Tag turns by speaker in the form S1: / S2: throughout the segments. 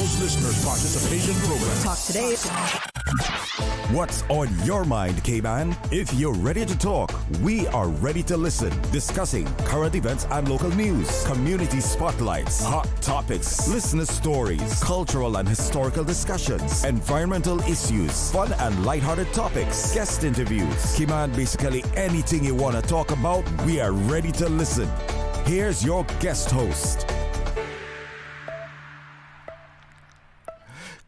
S1: most listeners' participation program.
S2: Talk Today.
S3: What's on your mind, Cayman? If you're ready to talk, we are ready to listen. Discussing current events and local news, community spotlights, hot topics, listener stories, cultural and historical discussions, environmental issues, fun and lighthearted topics, guest interviews. Cayman, basically anything you want to talk about, we are ready to listen. Here's your guest host.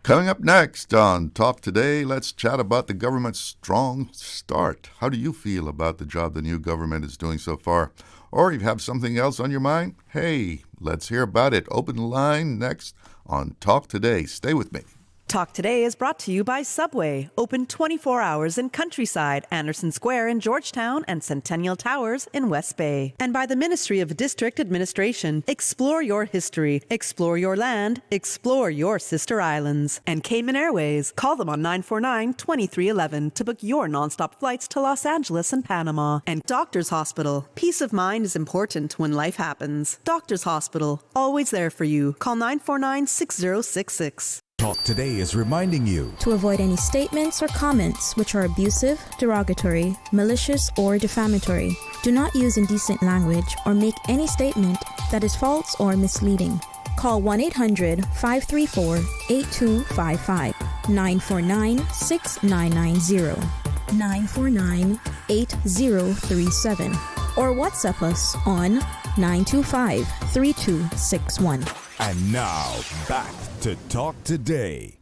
S4: Coming up next on Talk Today, let's chat about the government's strong start. How do you feel about the job the new government is doing so far? Or you have something else on your mind? Hey, let's hear about it. Open the line next on Talk Today. Stay with me.
S2: Talk Today is brought to you by Subway, open 24 hours in Countryside, Anderson Square in Georgetown, and Centennial Towers in West Bay. And by the Ministry of District Administration. Explore your history, explore your land, explore your sister islands. And Cayman Airways. Call them on 949-2311 to book your nonstop flights to Los Angeles and Panama. And Doctors Hospital. Peace of mind is important when life happens. Doctors Hospital, always there for you. Call 949-6066.
S3: Talk Today is reminding you
S5: to avoid any statements or comments which are abusive, derogatory, malicious, or defamatory. Do not use indecent language or make any statement that is false or misleading. Call 1-800-534-8255, 949-6990, 949-8037, or WhatsApp us on 925-3261.
S3: And now, back to Talk Today.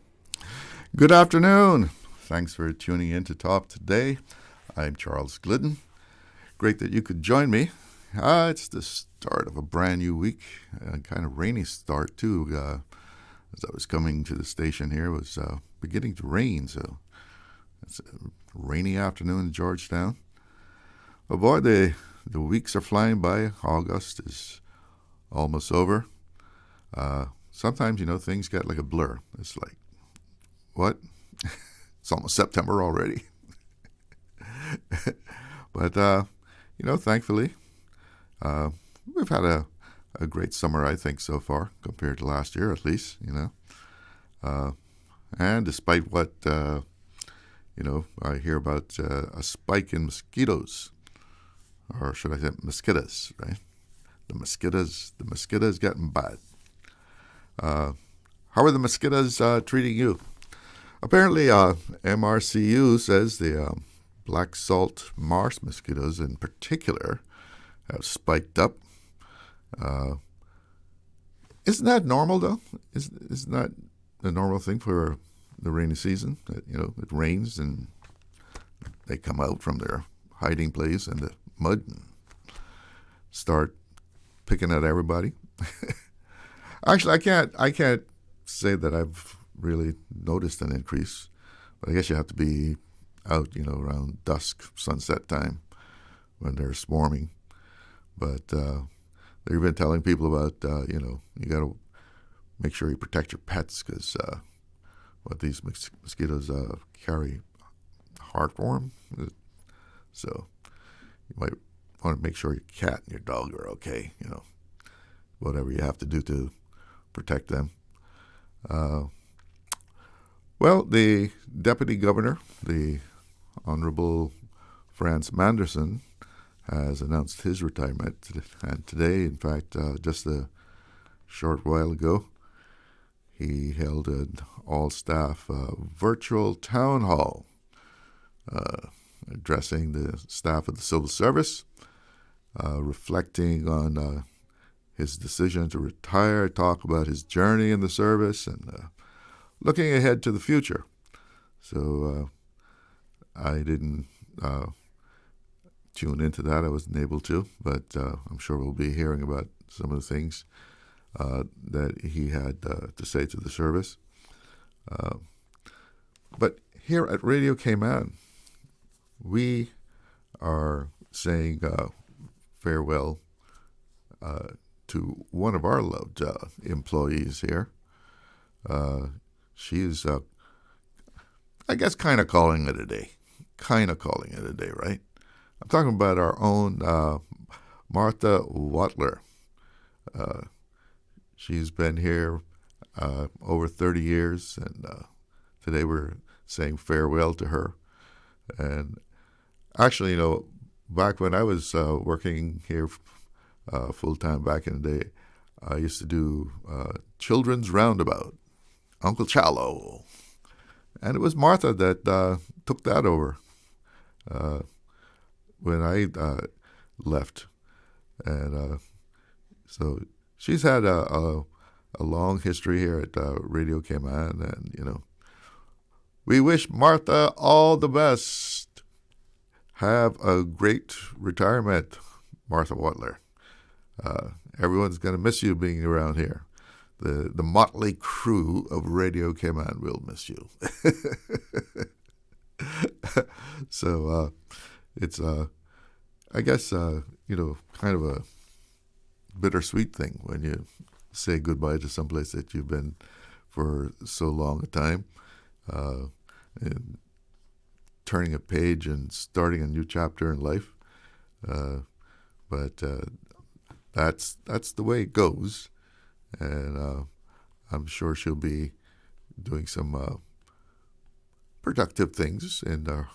S4: Good afternoon. Thanks for tuning in to Talk Today. I'm Charles Glidden. Great that you could join me. It's the start of a brand new week. Kind of rainy start, too. As I was coming to the station here, it was beginning to rain. So it's a rainy afternoon in Georgetown. But boy, the weeks are flying by. August is almost over. Sometimes, things get like a blur. It's like, what? It's almost September already. But, thankfully, we've had a great summer, I think, so far, compared to last year, at least, and despite what, I hear about a spike in mosquitoes, or should I say mosquitoes, right? The mosquitoes getting bad. How are the mosquitoes treating you? Apparently, MRCU says the black salt marsh mosquitoes in particular have spiked up. Isn't that normal, though? Isn't that a normal thing for the rainy season? It rains and they come out from their hiding place in the mud and start picking at everybody. Actually, I can't say that I've really noticed an increase, but I guess you have to be out, around dusk, sunset time, when they're swarming. But they've been telling people about, you got to make sure you protect your pets because these mosquitoes carry heartworm. So you might want to make sure your cat and your dog are okay, whatever you have to do to protect them. Well, the Deputy Governor, the Honorable Franz Manderson, has announced his retirement. And today, in fact, just a short while ago, he held an all-staff virtual town hall addressing the staff of the civil service, reflecting on his decision to retire, talk about his journey in the service, and looking ahead to the future. So I didn't tune into that. I wasn't able to, but I'm sure we'll be hearing about some of the things that he had to say to the service. But here at Radio Cayman, we are saying farewell to one of our loved employees here. She's, I guess, kind of calling it a day. Right? I'm talking about our own Martha Watler. She's been here over 30 years, and today we're saying farewell to her. And actually, back when I was working here full-time back in the day, I used to do Children's Roundabout, Uncle Challo. And it was Martha that took that over when I left. And so she's had a long history here at Radio Cayman. And, we wish Martha all the best. Have a great retirement, Martha Watler. Everyone's going to miss you being around here. The motley crew of Radio Cayman will miss you. So it's, I guess, kind of a bittersweet thing when you say goodbye to someplace that you've been for so long a time. And turning a page and starting a new chapter in life. But that's the way it goes. And I'm sure she'll be doing some productive things in the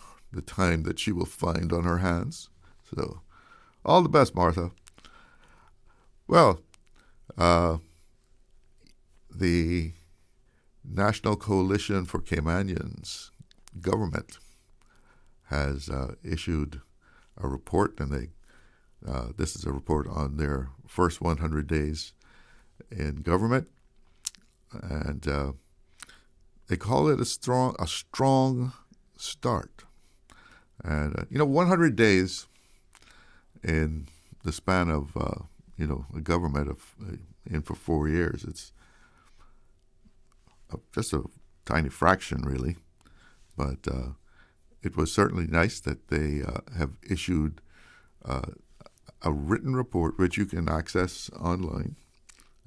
S4: time that she will find on her hands. So all the best, Martha. Well, the National Coalition for Caymanians Government has issued a report, and this is a report on their first 100 days in government, and they call it a strong start. And 100 days in the span of a government of in for 4 years, it's just a tiny fraction, really. But it was certainly nice that they have issued a written report which you can access online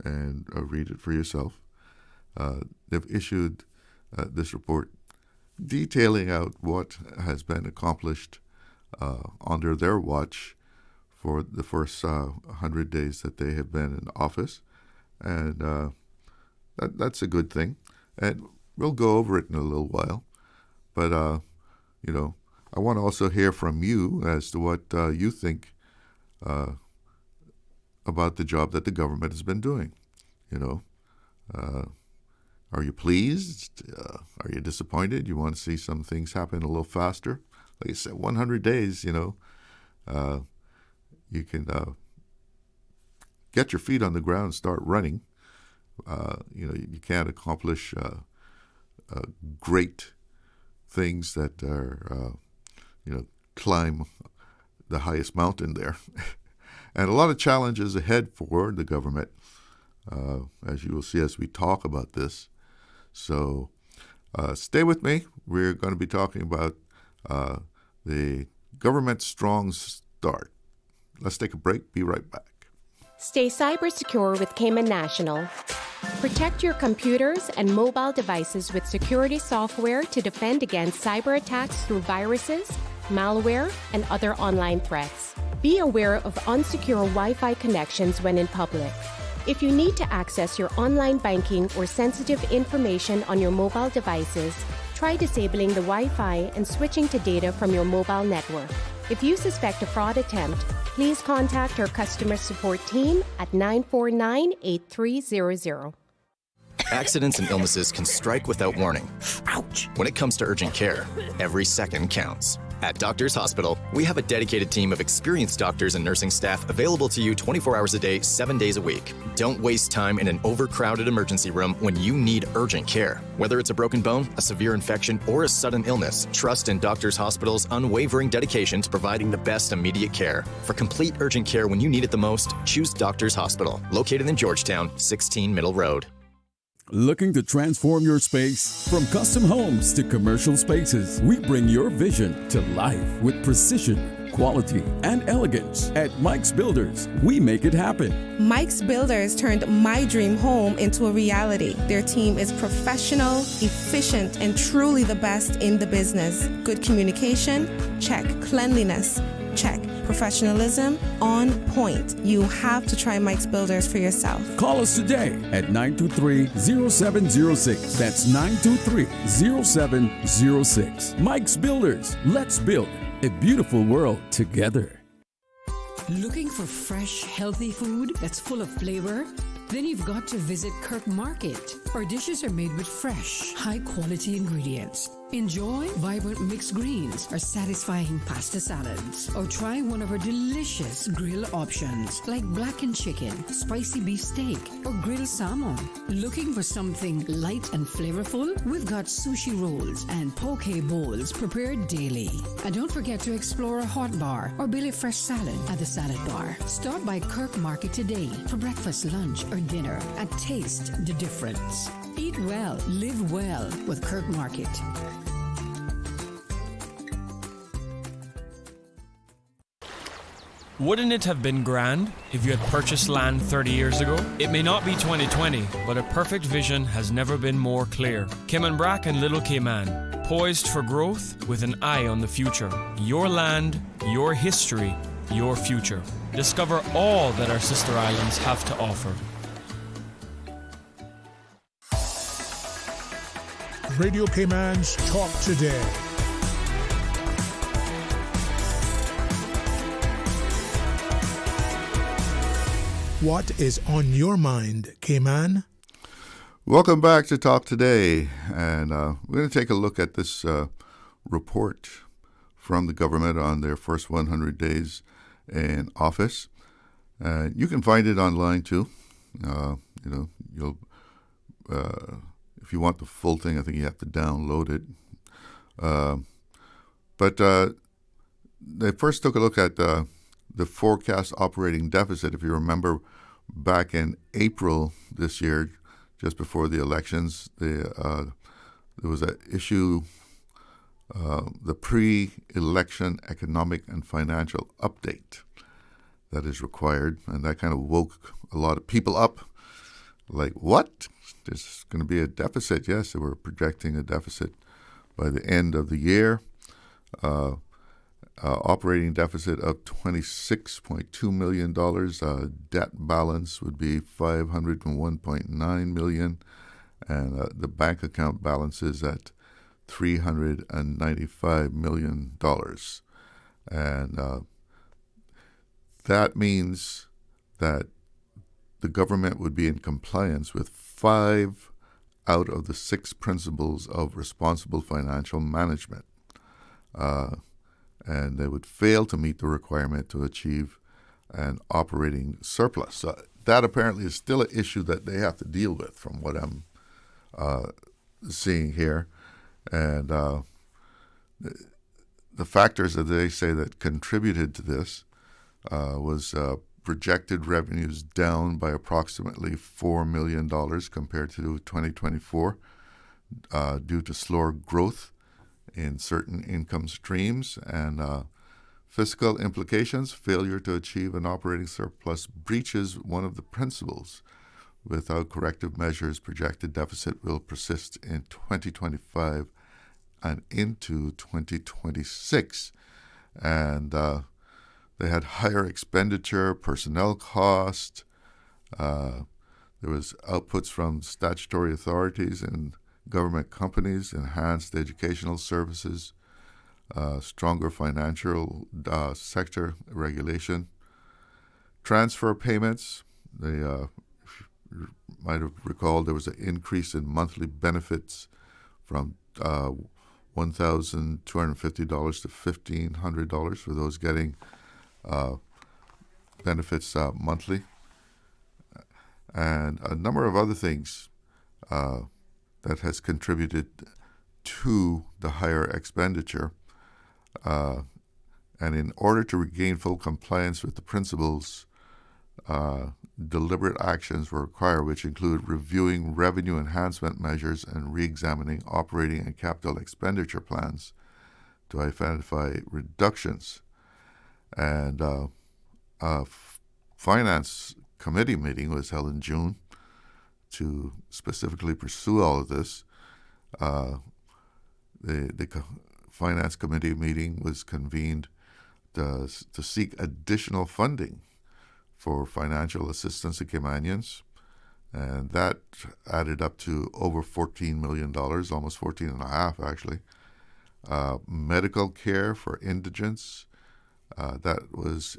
S4: and read it for yourself. They've issued this report detailing out what has been accomplished under their watch for the first 100 days that they have been in office. And that's a good thing. And we'll go over it in a little while. But, I want to also hear from you as to what you think about the job that the government has been doing. Are you pleased? Are you disappointed? You want to see some things happen a little faster? Like I said, 100 days, you can get your feet on the ground and start running. You can't accomplish great things that are, climb the highest mountain there. And a lot of challenges ahead for the government, as you will see as we talk about this. So stay with me. We're going to be talking about the government strong start. Let's take a break. Be right back.
S6: Stay cyber secure with Cayman National. Protect your computers and mobile devices with security software to defend against cyber attacks through viruses, malware, and other online threats. Be aware of unsecure Wi-Fi connections when in public. If you need to access your online banking or sensitive information on your mobile devices, try disabling the Wi-Fi and switching to data from your mobile network. If you suspect a fraud attempt, please contact our customer support team at 949-8300.
S7: Accidents and illnesses can strike without warning. Ouch! When it comes to urgent care, every second counts. At Doctors Hospital, we have a dedicated team of experienced doctors and nursing staff available to you 24 hours a day, 7 days a week. Don't waste time in an overcrowded emergency room when you need urgent care. Whether it's a broken bone, a severe infection, or a sudden illness, trust in Doctors Hospital's unwavering dedication to providing the best immediate care. For complete urgent care when you need it the most, choose Doctors Hospital, located in Georgetown, 16 Middle Road.
S1: Looking to transform your space? From custom homes to commercial spaces, we bring your vision to life with precision, quality, and elegance. At Mike's Builders, we make it happen.
S8: Mike's Builders turned my dream home into a reality. Their team is professional, efficient, and truly the best in the business. Good communication? Check. Cleanliness? Check. professionalism on point. You have to try Mike's Builders for yourself.
S1: Call us today at 923-0706. That's 923-0706. Mike's Builders. Let's build a beautiful world together.
S9: Looking for fresh, healthy food that's full of flavor? Then you've got to visit Kirk Market. Our dishes are made with fresh, high-quality ingredients. Enjoy vibrant mixed greens or satisfying pasta salads. Or try one of our delicious grill options like blackened chicken, spicy beef steak, or grilled salmon. Looking for something light and flavorful? We've got sushi rolls and poke bowls prepared daily. And don't forget to explore a hot bar or Billy Fresh salad at the salad bar. Stop by Kirk Market today for breakfast, lunch, or dinner and taste the difference. Eat well, live well with Kirk Market.
S10: Wouldn't it have been grand if you had purchased land 30 years ago? It may not be 2020, but a perfect vision has never been more clear. Cayman Brac and Little Cayman, poised for growth with an eye on the future. Your land, your history, your future. Discover all that our sister islands have to offer.
S11: Radio Cayman's Talk Today. What is on your mind, Cayman?
S4: Welcome back to Talk Today. And we're going to take a look at this report from the government on their first 100 days in office. You can find it online too. You'll if you want the full thing, I think you have to download it. But they first took a look at the forecast operating deficit. If you remember, back in April this year, just before the elections, there was an issue, the pre-election economic and financial update that is required, and that kind of woke a lot of people up. Like, what? There's going to be a deficit? Yes, they were projecting a deficit by the end of the year. Operating deficit of $26.2 million. Debt balance would be $501.9 million. And the bank account balance is at $395 million. And that means that the government would be in compliance with 5 out of the 6 principles of responsible financial management. And they would fail to meet the requirement to achieve an operating surplus. So that apparently is still an issue that they have to deal with, from what I'm seeing here. And the factors that they say that contributed to this was projected revenues down by approximately $4 million compared to 2024 due to slower growth in certain income streams, and fiscal implications. Failure to achieve an operating surplus breaches one of the principles. Without corrective measures, projected deficit will persist in 2025 and into 2026. And they had higher expenditure, personnel cost. There was outputs from statutory authorities and government companies, enhanced educational services, stronger financial sector regulation, transfer payments. They might have recalled there was an increase in monthly benefits from $1,250 to $1,500 for those getting benefits monthly, and a number of other things that has contributed to the higher expenditure. And in order to regain full compliance with the principles, deliberate actions were required, which include reviewing revenue enhancement measures and re-examining operating and capital expenditure plans to identify reductions. And a finance committee meeting was held in June to specifically pursue all of this. The finance committee meeting was convened to seek additional funding for financial assistance to Caymanians, and that added up to over $14 million, almost 14 and a half actually. Medical care for indigents, that was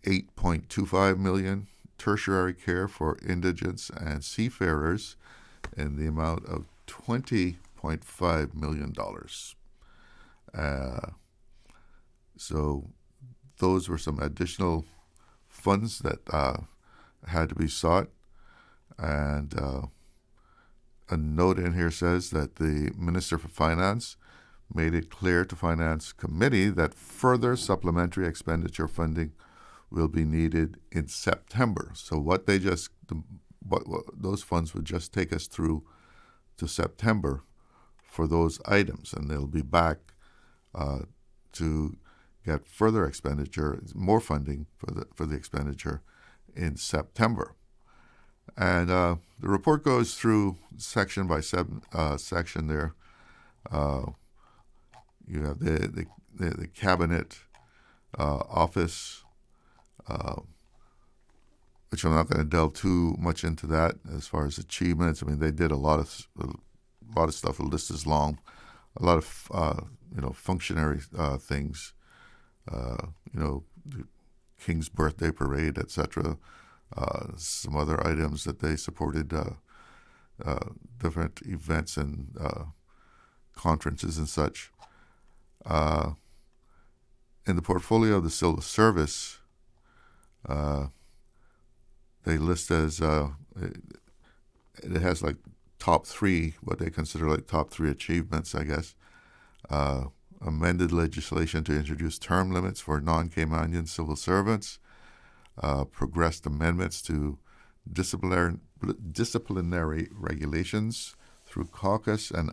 S4: $8.25 million. Tertiary care for indigents and seafarers in the amount of $20.5 million. So those were some additional funds that had to be sought. And a note in here says that the Minister for Finance made it clear to Finance Committee that further supplementary expenditure funding will be needed in September. So what those funds would just take us through to September for those items, and they'll be back to get further expenditure, more funding for the expenditure in September. And the report goes through section by section there. You have the cabinet office, which I'm not going to delve too much into that as far as achievements. I mean, they did a lot of stuff. The list is long. A lot of functionary things. The King's birthday parade, etc. Some other items that they supported, different events and conferences and such. In the portfolio of the civil service, they list as it has like top three, what they consider like top three achievements, I guess. Amended legislation to introduce term limits for non-Caymanian civil servants. Progressed amendments to disciplinary regulations through caucus, and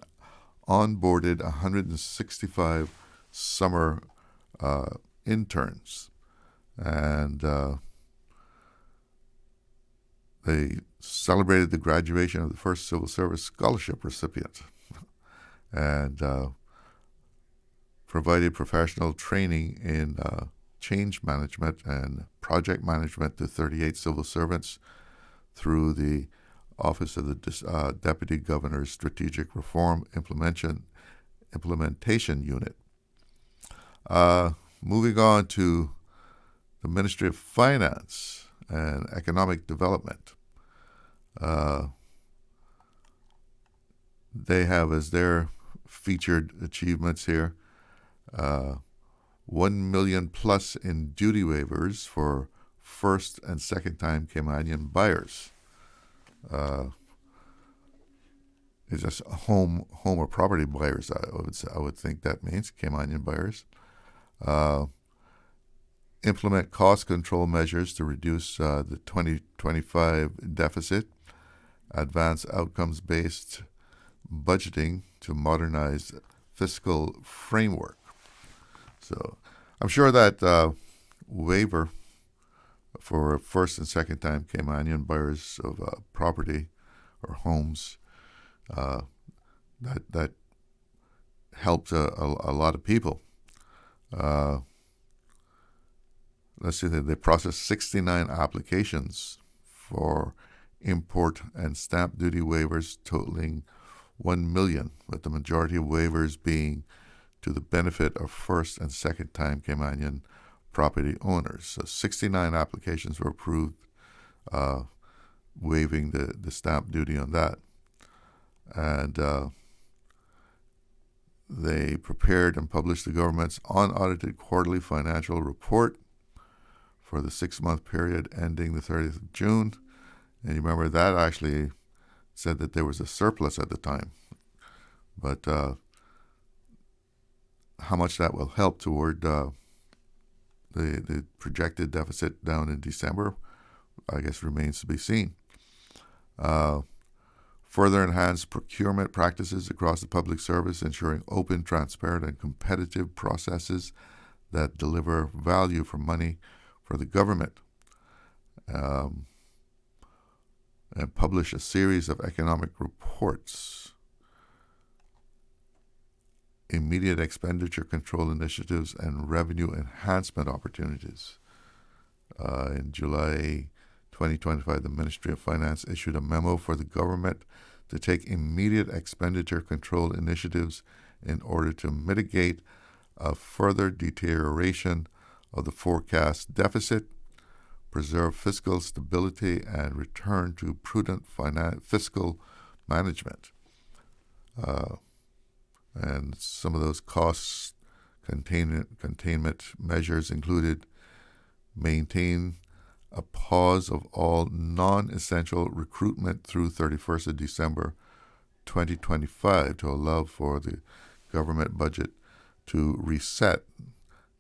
S4: onboarded 165 summer interns. And they celebrated the graduation of the first civil service scholarship recipient and provided professional training in change management and project management to 38 civil servants through the Office of the Deputy Governor's Strategic Reform Implementation Unit. Moving on to the Ministry of Finance and Economic Development. They have as their featured achievements here 1 million plus in duty waivers for first and second time Caymanian buyers. It's just home or property buyers, I would think that means, Caymanian buyers. Implement cost control measures to reduce the 2025 deficit. Advance outcomes-based budgeting to modernize fiscal framework. So I'm sure that waiver for first and second time Caymanian buyers of property or homes, that helped a lot of people. Let's see, they processed 69 applications for import and stamp duty waivers totaling 1 million, with the majority of waivers being to the benefit of first and second time Caymanian property owners. So 69 applications were approved, waiving the stamp duty on that. And they prepared and published the government's unaudited quarterly financial report for the 6-month period ending the 30th of June. And you remember that actually said that there was a surplus at the time. But how much that will help toward the projected deficit down in December, I guess, remains to be seen. Further enhance procurement practices across the public service, ensuring open, transparent, and competitive processes that deliver value for money for the government. And publish a series of economic reports immediate expenditure control initiatives, and revenue enhancement opportunities. In July 2025, the Ministry of Finance issued a memo for the government to take immediate expenditure control initiatives in order to mitigate a further deterioration of the forecast deficit, preserve fiscal stability, and return to prudent fiscal management. And some of those cost containment measures included maintain a pause of all non-essential recruitment through 31st of December 2025 to allow for the government budget to reset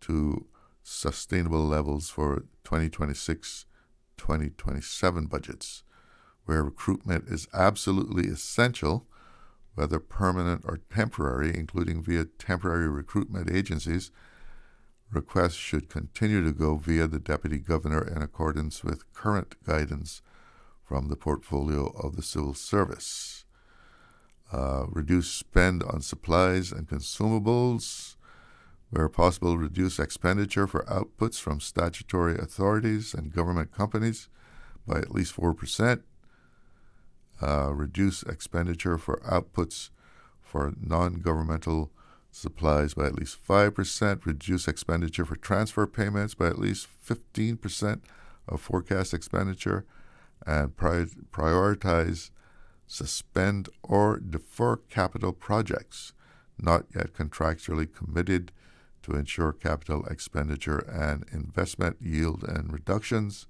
S4: to sustainable levels for 2026-2027 budgets, where recruitment is absolutely essential, whether permanent or temporary, including via temporary recruitment agencies. Requests should continue to go via the Deputy Governor in accordance with current guidance from the portfolio of the Civil Service. Reduce spend on supplies and consumables. Where possible, reduce expenditure for outputs from statutory authorities and government companies by at least 4%. Reduce expenditure for outputs for non-governmental supplies by at least 5%, reduce expenditure for transfer payments by at least 15% of forecast expenditure, and prioritize, suspend, or defer capital projects not yet contractually committed to ensure capital expenditure and investment yield and reductions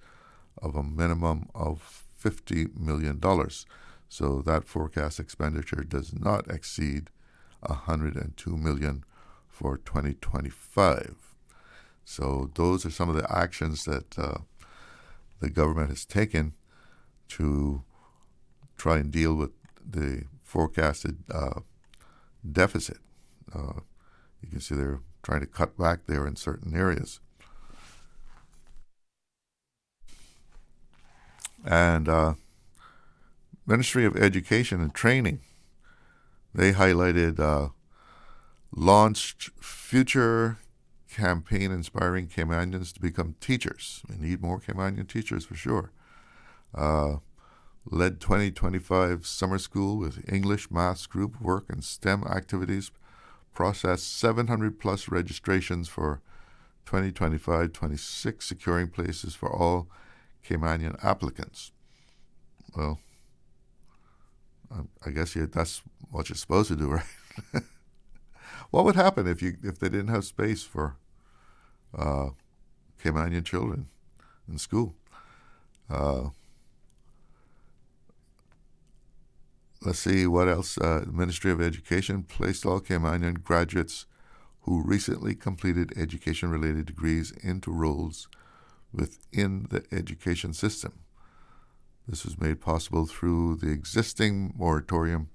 S4: of a minimum of $50 million. So that forecast expenditure does not exceed $102 million for 2025. So those are some of the actions that the government has taken to try and deal with the forecasted deficit. You can see they're trying to cut back there in certain areas. And Ministry of Education and Training, they highlighted launched future campaign inspiring Caymanians to become teachers. We need more Caymanian teachers for sure. Led 2025 summer school with English, maths, group work, and STEM activities. Processed 700 plus registrations for 2025-26, securing places for all Caymanian applicants. Well, I guess that's what you're supposed to do, right? What would happen if they didn't have space for Caymanian children in school? Let's see what else. The Ministry of Education placed all Caymanian graduates who recently completed education-related degrees into roles within the education system. This was made possible through the existing moratorium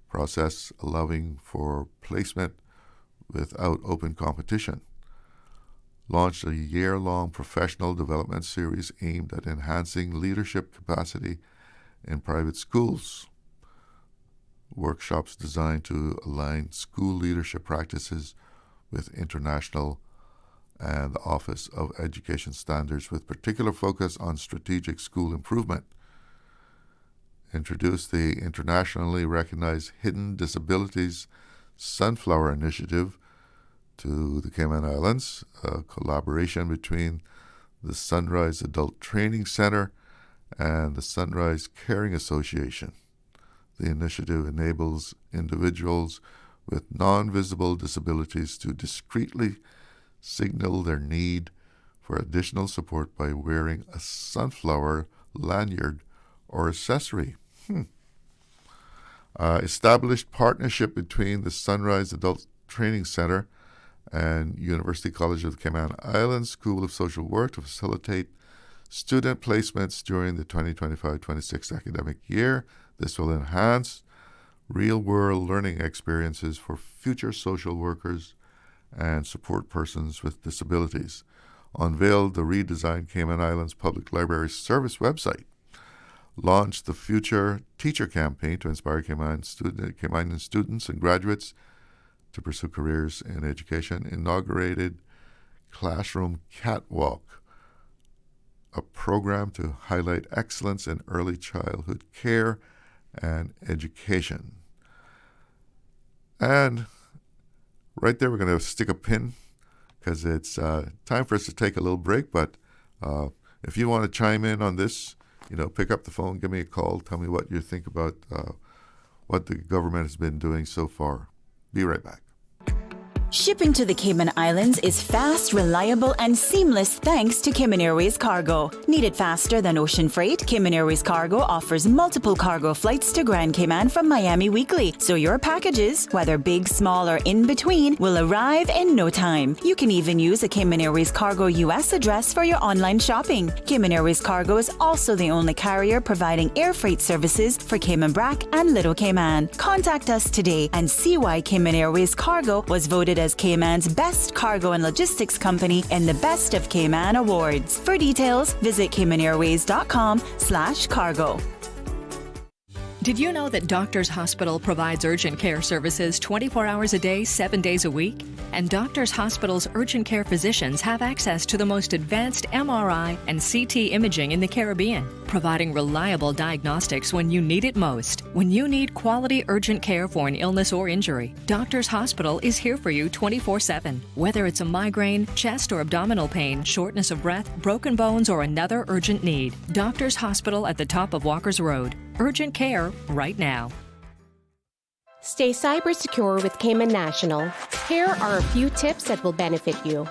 S4: process, allowing for placement without open competition. Launched a year-long professional development series aimed at enhancing leadership capacity in private schools. Workshops designed to align school leadership practices with international and the Office of Education Standards, with particular focus on strategic school improvement. Introduced the internationally recognized Hidden Disabilities Sunflower Initiative to the Cayman Islands, a collaboration between the Sunrise Adult Training Center and the Sunrise Caring Association. The initiative enables individuals with non-visible disabilities to discreetly signal their need for additional support by wearing a sunflower lanyard or accessory. Established partnership between the Sunrise Adult Training Center and University College of the Cayman Islands School of Social Work to facilitate student placements during the 2025-26 academic year. This will enhance real-world learning experiences for future social workers and support persons with disabilities. Unveiled the redesigned Cayman Islands Public Library Service website. Launched the Future Teacher Campaign to inspire Caymanian students and graduates to pursue careers in education inaugurated Classroom Catwalk, a program to highlight excellence in early childhood care and education. And right there, we're going to stick a pin because it's time for us to take a little break. But if you want to chime in on this, pick up the phone, give me a call, tell me what you think about what the government has been doing so far. Be right back.
S12: Shipping to the Cayman Islands is fast, reliable, and seamless thanks to Cayman Airways Cargo. Need it faster than ocean freight? Cayman Airways Cargo offers multiple cargo flights to Grand Cayman from Miami weekly, so your packages, whether big, small, or in between, will arrive in no time. You can even use a Cayman Airways Cargo US address for your online shopping. Cayman Airways Cargo is also the only carrier providing air freight services for Cayman Brac and Little Cayman. Contact us today and see why Cayman Airways Cargo was voted as Cayman's best cargo and logistics company in the Best of Cayman Awards. For details, visit caymanairways.com/cargo.
S13: Did you know that Doctors Hospital provides urgent care services 24 hours a day, 7 days a week? And Doctors Hospital's urgent care physicians have access to the most advanced MRI and CT imaging in the Caribbean, providing reliable diagnostics when you need it most. When you need quality urgent care for an illness or injury, Doctors Hospital is here for you 24/7. Whether it's a migraine, chest or abdominal pain, shortness of breath, broken bones, or another urgent need, Doctors Hospital at the top of Walker's Road. Urgent care right now.
S6: Stay cyber secure with Cayman National. Here are a few tips that will benefit you.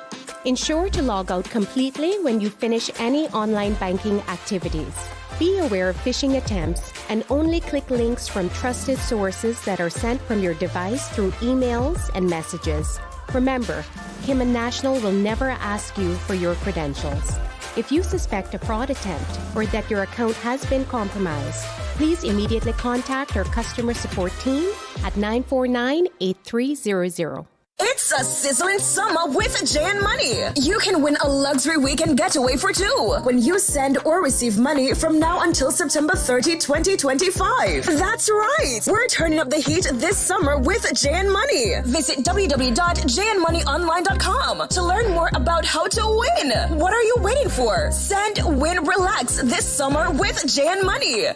S6: Ensure to log out completely when you finish any online banking activities. Be aware of phishing attempts and only click links from trusted sources that are sent from your device through emails and messages. Remember, Cayman National will never ask you for your credentials. If you suspect a fraud attempt or that your account has been compromised, please immediately contact our customer support team at 949-8300.
S14: It's a sizzling summer with JN Money. You can win a luxury weekend getaway for two when you send or receive money from now until September 30, 2025. That's right. We're turning up the heat this summer with JN Money. Visit www.jnmoneyonline.com to learn more about how to win. What are you waiting for? Send, win, relax this summer with JN Money.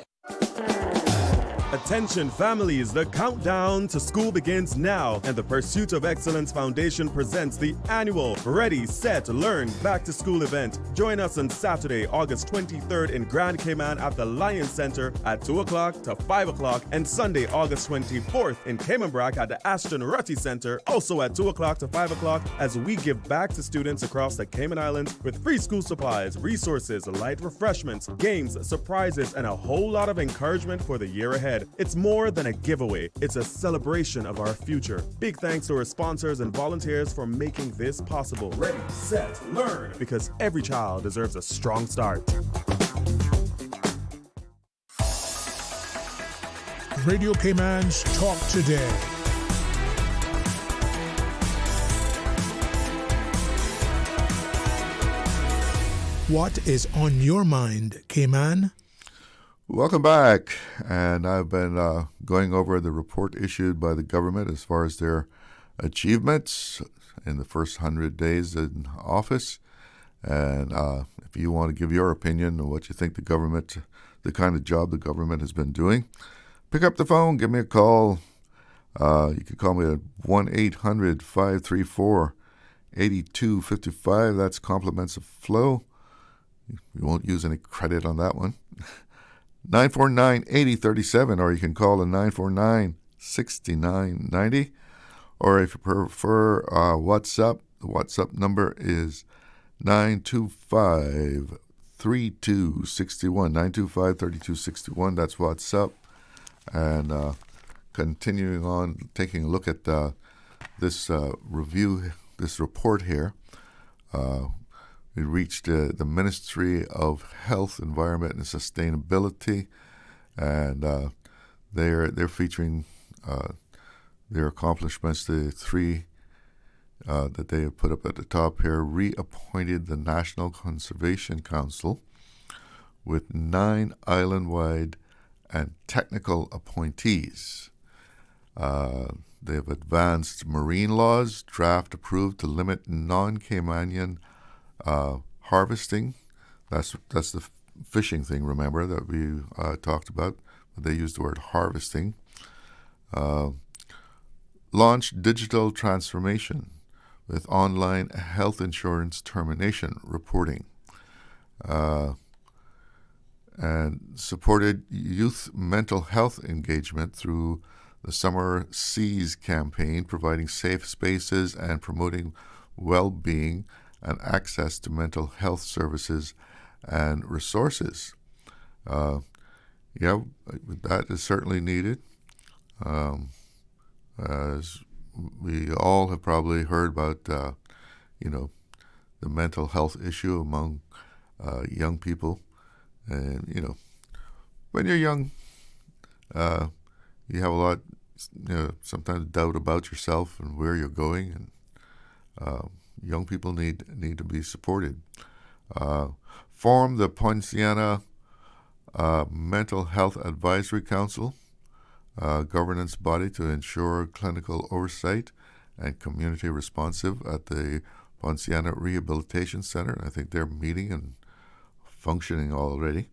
S15: Attention families, the countdown to school begins now, and the Pursuit of Excellence Foundation presents the annual Ready, Set, Learn Back to School event. Join us on Saturday, August 23rd in Grand Cayman at the Lion Center at 2 o'clock to 5 o'clock, and Sunday, August 24th in Cayman Brac at the Ashton Rutty Center, also at 2 o'clock to 5 o'clock, as we give back to students across the Cayman Islands with free school supplies, resources, light refreshments, games, surprises, and a whole lot of encouragement for the year ahead. It's more than a giveaway. It's a celebration of our future. Big thanks to our sponsors and volunteers for making this possible. Ready, set, learn, because every child deserves a strong start.
S11: Radio Cayman's Talk Today. What is on your mind, Cayman?
S4: Welcome back. And I've been going over the report issued by the government as far as their achievements in the first 100 days in office. And if you want to give your opinion on what you think the kind of job the government has been doing, pick up the phone, give me a call. You can call me at 1-800-534-8255. That's compliments of flow. You won't use any credit on that one. 949-8037, or you can call the 949-6990. Or if you prefer WhatsApp, the WhatsApp number is 925-3261. 925-3261, that's WhatsApp. And continuing on, taking a look at this review, this report here. We reached the Ministry of Health, Environment, and Sustainability, and they're featuring their accomplishments. The three that they have put up at the top here: reappointed the National Conservation Council with 9 island-wide and technical appointees. They've advanced marine laws, draft approved to limit non-Caymanian harvesting. That's the fishing thing, remember, that we talked about. They used the word harvesting. Launched digital transformation with online health insurance termination reporting. And supported youth mental health engagement through the Summer Seas campaign, providing safe spaces and promoting well-being and access to mental health services and resources. That is certainly needed. As we all have probably heard about, the mental health issue among young people. And, when you're young, you have a lot, sometimes doubt about yourself and where you're going. And young people need to be supported. Form the Poinciana Mental Health Advisory Council, governance body to ensure clinical oversight and community responsive at the Poinciana Rehabilitation Center. I think they're meeting and functioning already.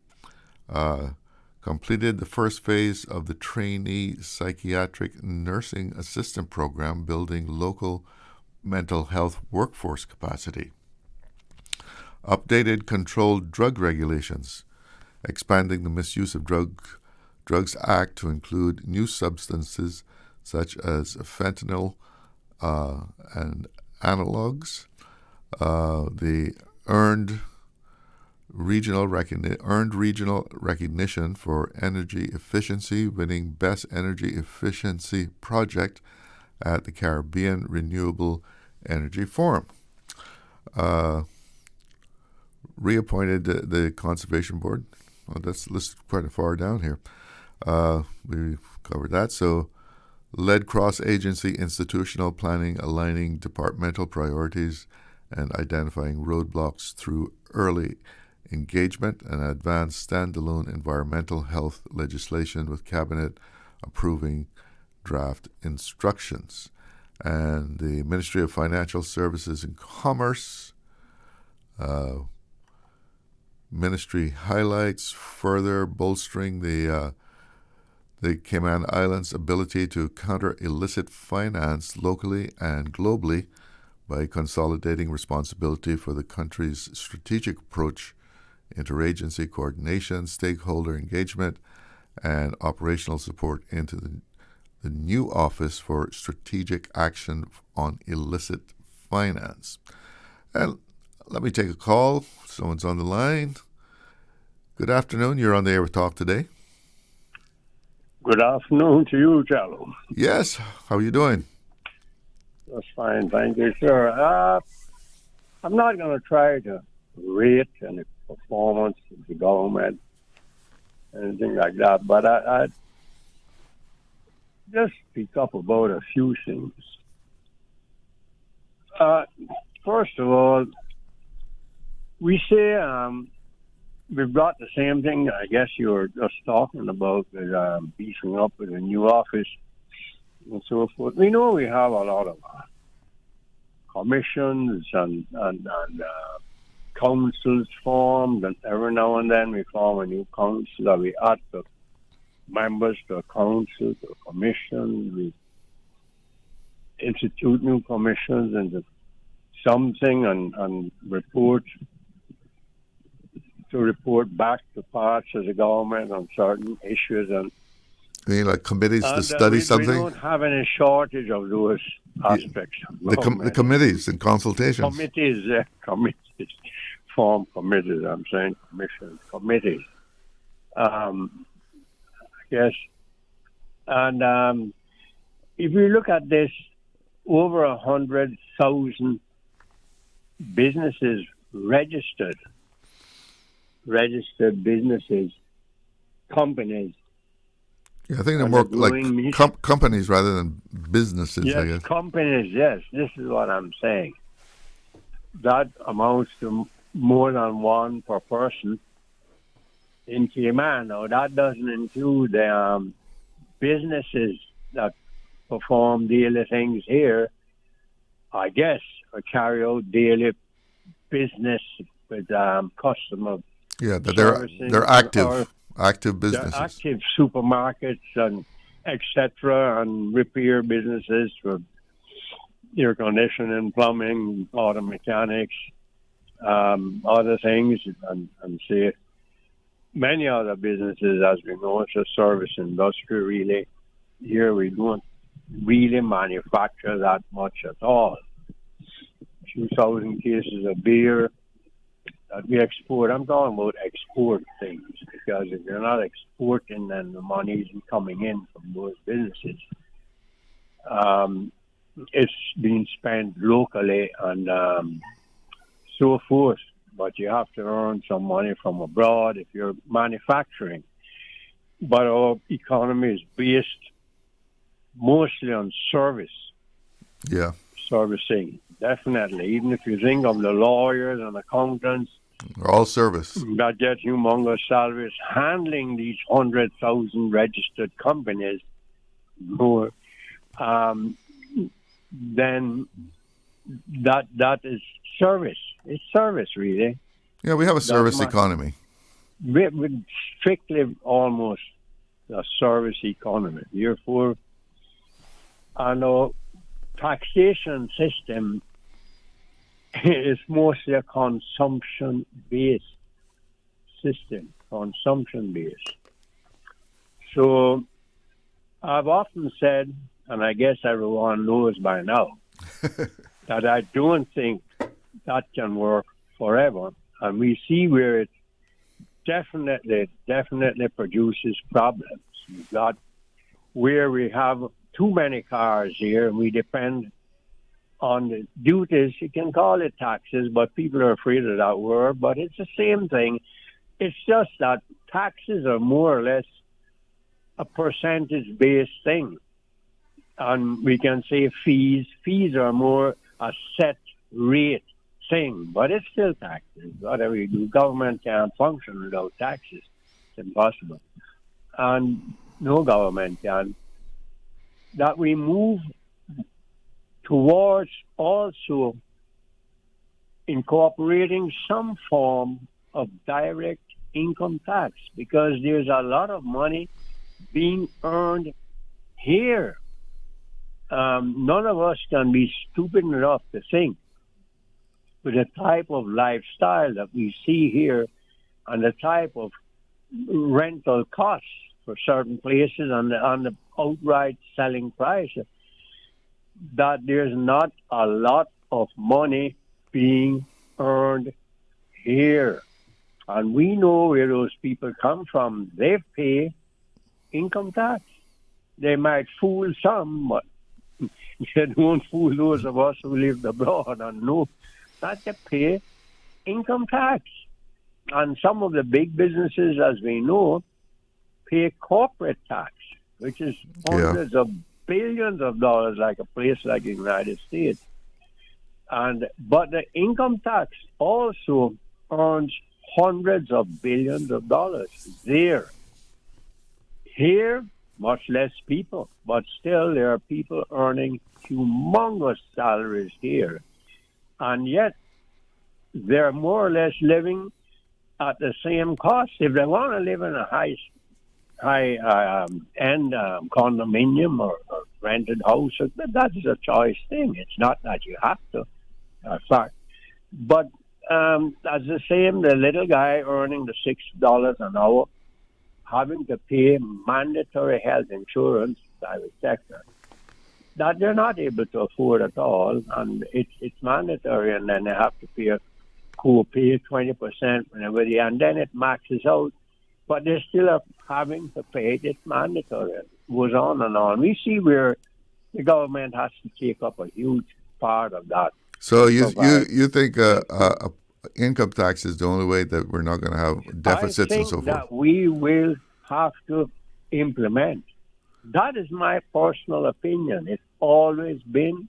S4: Completed the first phase of the trainee psychiatric nursing assistant program, building local mental health workforce capacity. Updated controlled drug regulations, expanding the Misuse of Drugs Act to include new substances such as fentanyl and analogs. The earned regional recognition for energy efficiency, winning Best Energy Efficiency Project at the Caribbean Renewable Energy Forum. Reappointed the Conservation Board. Well, that's listed quite far down here. We've covered that. So, led cross-agency institutional planning, aligning departmental priorities and identifying roadblocks through early engagement, and advanced standalone environmental health legislation with Cabinet approving draft instructions. And the Ministry of Financial Services and Commerce, ministry highlights further bolstering the Cayman Islands' ability to counter illicit finance locally and globally by consolidating responsibility for the country's strategic approach, interagency coordination, stakeholder engagement, and operational support into the new Office for Strategic Action on Illicit Finance. And let me take a call. Someone's on the line. Good afternoon. You're on the Air with Talk today.
S16: Good afternoon to you, Jello.
S4: Yes. How are you doing?
S16: That's fine. Thank you, sir. I'm not going to try to rate any performance of the government, anything like that, but I just speak up about a few things. First of all, we say we've got the same thing, I guess you were just talking about, with beefing up with a new office and so forth. We know we have a lot of commissions and councils formed, and every now and then we form a new council, that we add the members to a council, to a commission. We institute new commissions into something and report back to parts of the government on certain issues. And
S4: you mean like committees to study something?
S16: We don't have any shortage of those aspects.
S4: The committees and consultations.
S16: Committees. Form committees, I'm saying commissions, committees. Yes. And if you look at this, over 100,000 businesses registered businesses, companies.
S4: Yeah, I think they're more like companies rather than businesses,
S16: yes,
S4: I guess.
S16: Companies, yes. This is what I'm saying. That amounts to more than one per person in Cayman. Now, that doesn't include businesses that perform daily things here, I guess, or carry out daily business with customer.
S4: Yeah, that
S16: servicing
S4: they're active businesses.
S16: They're active supermarkets and etc. and repair businesses for air conditioning, plumbing, auto mechanics, other things, and say many other businesses, as we know, it's a service industry really. Here we don't really manufacture that much at all. 2,000 cases of beer that we export. I'm talking about export things, because if you're not exporting, then the money isn't coming in from those businesses. It's being spent locally and so forth, but you have to earn some money from abroad if you're manufacturing. But our economy is based mostly on service.
S4: Yeah.
S16: Servicing, definitely. Even if you think of the lawyers and accountants,
S4: all service
S16: that get humongous salaries handling these 100,000 registered companies, more, then that is service. It's service, really.
S4: Yeah, we have a service economy.
S16: We're strictly almost a service economy. Therefore, our taxation system is mostly a consumption-based system, consumption-based. So I've often said, and I guess everyone knows by now, that I don't think that can work forever. And we see where it definitely produces problems. We've got where we have too many cars here, and we depend on the duties. You can call it taxes, but people are afraid of that word, but it's the same thing. It's just that taxes are more or less a percentage-based thing. And we can say fees. Fees are more a set rate thing, but it's still taxes. Whatever you do, government can't function without taxes. It's impossible. And no government can. That we move towards also incorporating some form of direct income tax, because there's a lot of money being earned here. None of us can be stupid enough to think with the type of lifestyle that we see here and the type of rental costs for certain places and the outright selling price, that there's not a lot of money being earned here. And we know where those people come from. They pay income tax. They might fool some, but they don't fool those of us who live abroad and know that they pay income tax. And some of the big businesses, as we know, pay corporate tax, which is hundreds of billions of dollars, like a place like the United States. But the income tax also earns hundreds of billions of dollars there. Here, much less people, but still there are people earning humongous salaries here. And yet, they're more or less living at the same cost. If they want to live in a high-end condominium or rented house, that is a choice thing. It's not that you have to. Fact. But as the same, the little guy earning the $6 an hour, having to pay mandatory health insurance, private sector, that they're not able to afford at all, and it's mandatory, and then they have to pay co-pay 20% whenever and then it maxes out. But they still are having to pay it. It's mandatory. It goes on and on. We see where the government has to take up a huge part of that.
S4: So you think income tax is the only way that we're not going to have deficits and so forth?
S16: That we will have to implement. That is my personal opinion. It's always been,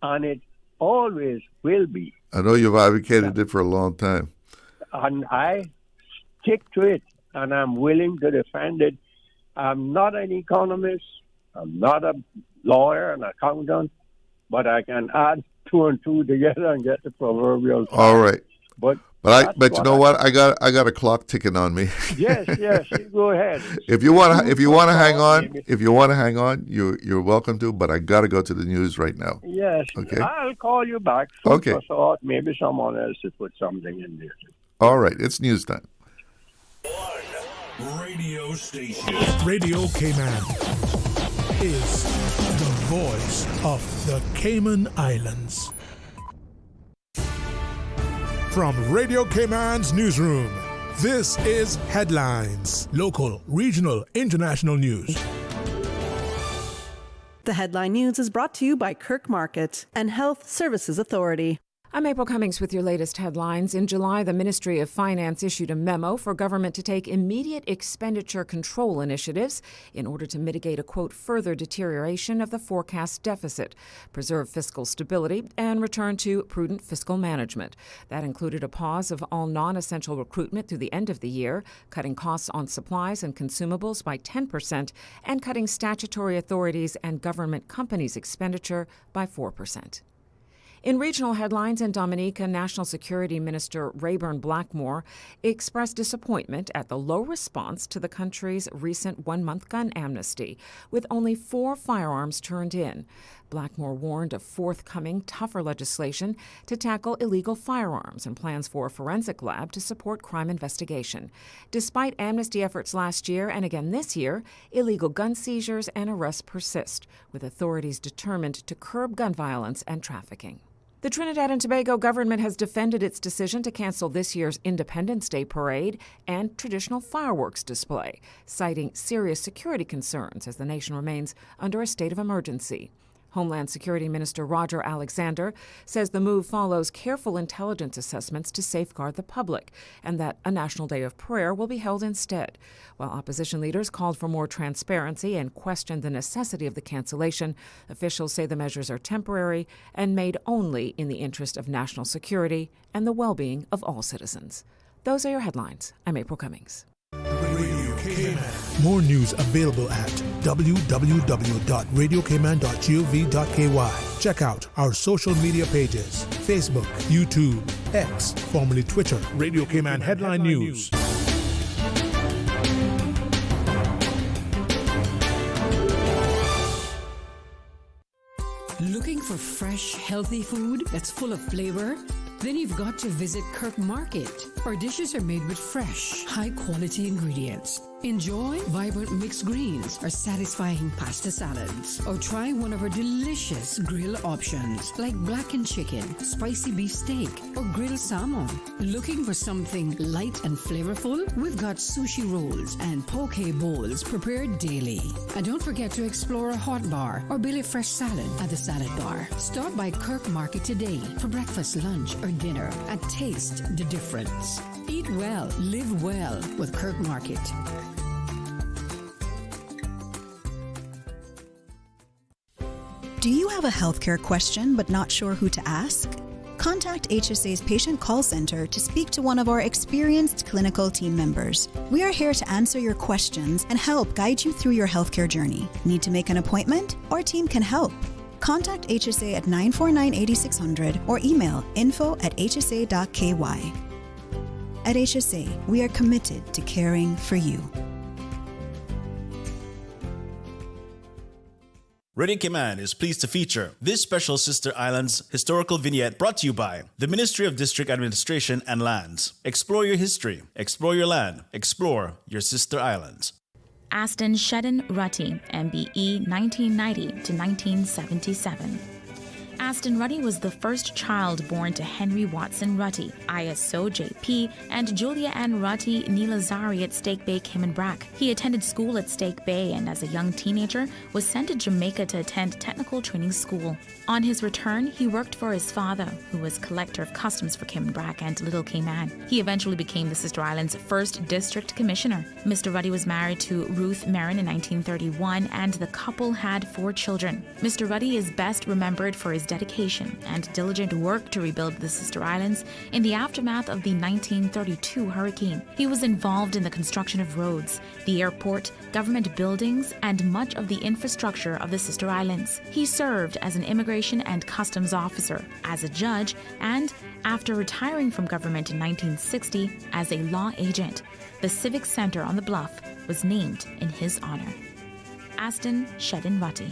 S16: and it always will be.
S4: I know you've advocated it for a long time.
S16: And I stick to it, and I'm willing to defend it. I'm not an economist. I'm not a lawyer and accountant, but I can add 2 and 2 together and get the proverbial.
S4: All right.
S16: But
S4: you know what? I got a clock ticking on me.
S16: Yes, you go ahead.
S4: If you want to hang on, you're welcome to. But I got to go to the news right now.
S16: Yes.
S4: Okay.
S16: I'll call you back.
S4: Okay.
S16: Thought maybe someone else to put something in there.
S4: All right. It's news time.
S11: Radio station. Radio Cayman is the voice of the Cayman Islands. From Radio Cayman's newsroom, this is Headlines. Local, regional, international news.
S2: The Headline News is brought to you by Kirk Market and Health Services Authority.
S17: I'm April Cummings with your latest headlines. In July, the Ministry of Finance issued a memo for government to take immediate expenditure control initiatives in order to mitigate a, quote, further deterioration of the forecast deficit, preserve fiscal stability, and return to prudent fiscal management. That included a pause of all non-essential recruitment through the end of the year, cutting costs on supplies and consumables by 10%, and cutting statutory authorities and government companies' expenditure by 4%. In regional headlines in Dominica, National Security Minister Rayburn Blackmore expressed disappointment at the low response to the country's recent one-month gun amnesty, with only 4 firearms turned in. Blackmore warned of forthcoming, tougher legislation to tackle illegal firearms and plans for a forensic lab to support crime investigation. Despite amnesty efforts last year and again this year, illegal gun seizures and arrests persist, with authorities determined to curb gun violence and trafficking. The Trinidad and Tobago government has defended its decision to cancel this year's Independence Day parade and traditional fireworks display, citing serious security concerns as the nation remains under a state of emergency. Homeland Security Minister Roger Alexander says the move follows careful intelligence assessments to safeguard the public and that a National Day of Prayer will be held instead. While opposition leaders called for more transparency and questioned the necessity of the cancellation, officials say the measures are temporary and made only in the interest of national security and the well-being of all citizens. Those are your headlines. I'm April Cummings.
S11: Radio Cayman. More news available at www.radiocayman.gov.ky. Check out our social media pages: Facebook, YouTube, X, formerly Twitter, Radio Cayman Headline News.
S9: Looking for fresh, healthy food that's full of flavor? Then you've got to visit Kirk Market. Our dishes are made with fresh, high-quality ingredients. Enjoy vibrant mixed greens or satisfying pasta salads. Or try one of our delicious grill options like blackened chicken, spicy beef steak, or grilled salmon. Looking for something light and flavorful? We've got sushi rolls and poke bowls prepared daily. And don't forget to explore a hot bar or Billy Fresh salad at the salad bar. Stop by Kirk Market today for breakfast, lunch, or dinner and taste the difference. Eat well, live well with Kirk Market.
S18: Do you have a healthcare question but not sure who to ask? Contact HSA's Patient Call Center to speak to one of our experienced clinical team members. We are here to answer your questions and help guide you through your healthcare journey. Need to make an appointment? Our team can help. Contact HSA at 949-8600 or email info@hsa.ky. At HSA, we are committed to caring for you.
S19: Radio Cayman is pleased to feature this special Sister Islands historical vignette brought to you by the Ministry of District Administration and Lands. Explore your history, explore your land, explore your Sister Islands.
S20: Aston Shedden Rutty, MBE 1990 to 1977. Aston Rutty was the first child born to Henry Watson Rutty, ISO JP, and Julia Ann Rutty Nilazari at Stake Bay, Cayman Brac. He attended school at Stake Bay and as a young teenager was sent to Jamaica to attend technical training school. On his return, he worked for his father, who was collector of customs for Cayman Brac and Little Cayman. He eventually became the Sister Islands' first district commissioner. Mr. Rutty was married to Ruth Merrin in 1931 and the couple had 4 children. Mr. Rutty is best remembered for his dedication and diligent work to rebuild the sister islands in the aftermath of the 1932 hurricane. He was involved in the construction of roads, the airport, government buildings, and much of the infrastructure of the sister islands. He served as an immigration and customs officer, as a judge, and after retiring from government in 1960 as a law agent. The Civic Center on the Bluff was named in his honor. Aston Shedden Rutty.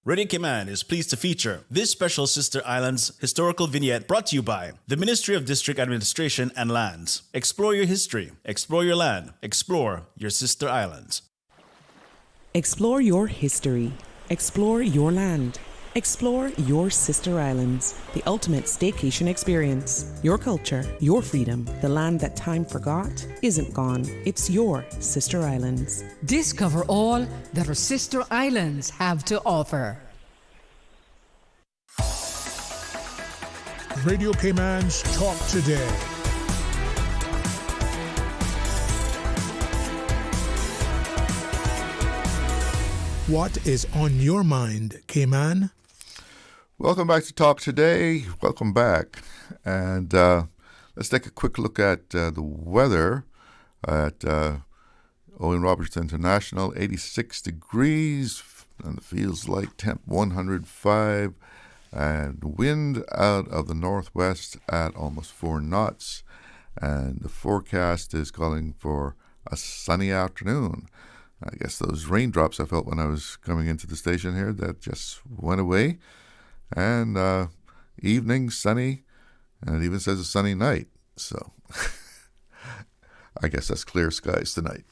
S19: Radio Cayman is pleased to feature this special Sister Islands historical vignette brought to you by the Ministry of District Administration and Lands. Explore your history, explore your land, explore your sister islands.
S21: Explore your history, explore your land, explore your sister islands, the ultimate staycation experience. Your culture, your freedom, the land that time forgot isn't gone. It's your sister islands.
S9: Discover all that our sister islands have to offer.
S11: Radio Cayman's Talk Today. What is on your mind, Cayman?
S4: Welcome back to Talk Today. Welcome back. And let's take a quick look at the weather at Owen Roberts International. 86 degrees, and it feels like temp 105, and wind out of the northwest at almost 4 knots. And the forecast is calling for a sunny afternoon. I guess those raindrops I felt when I was coming into the station here, that just went away. And evening, sunny, and it even says a sunny night. So I guess that's clear skies tonight.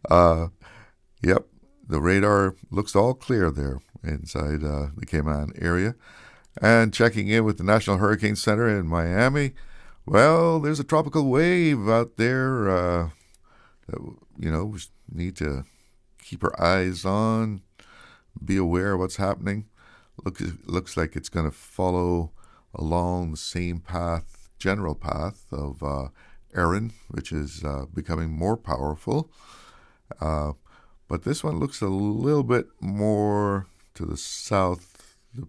S4: Yep, the radar looks all clear there inside the Cayman area. And checking in with the National Hurricane Center in Miami, well, there's a tropical wave out there that, we need to keep our eyes on, be aware of what's happening. Looks like it's going to follow along the same path, general path of Erin, which is becoming more powerful. But this one looks a little bit more to the south, the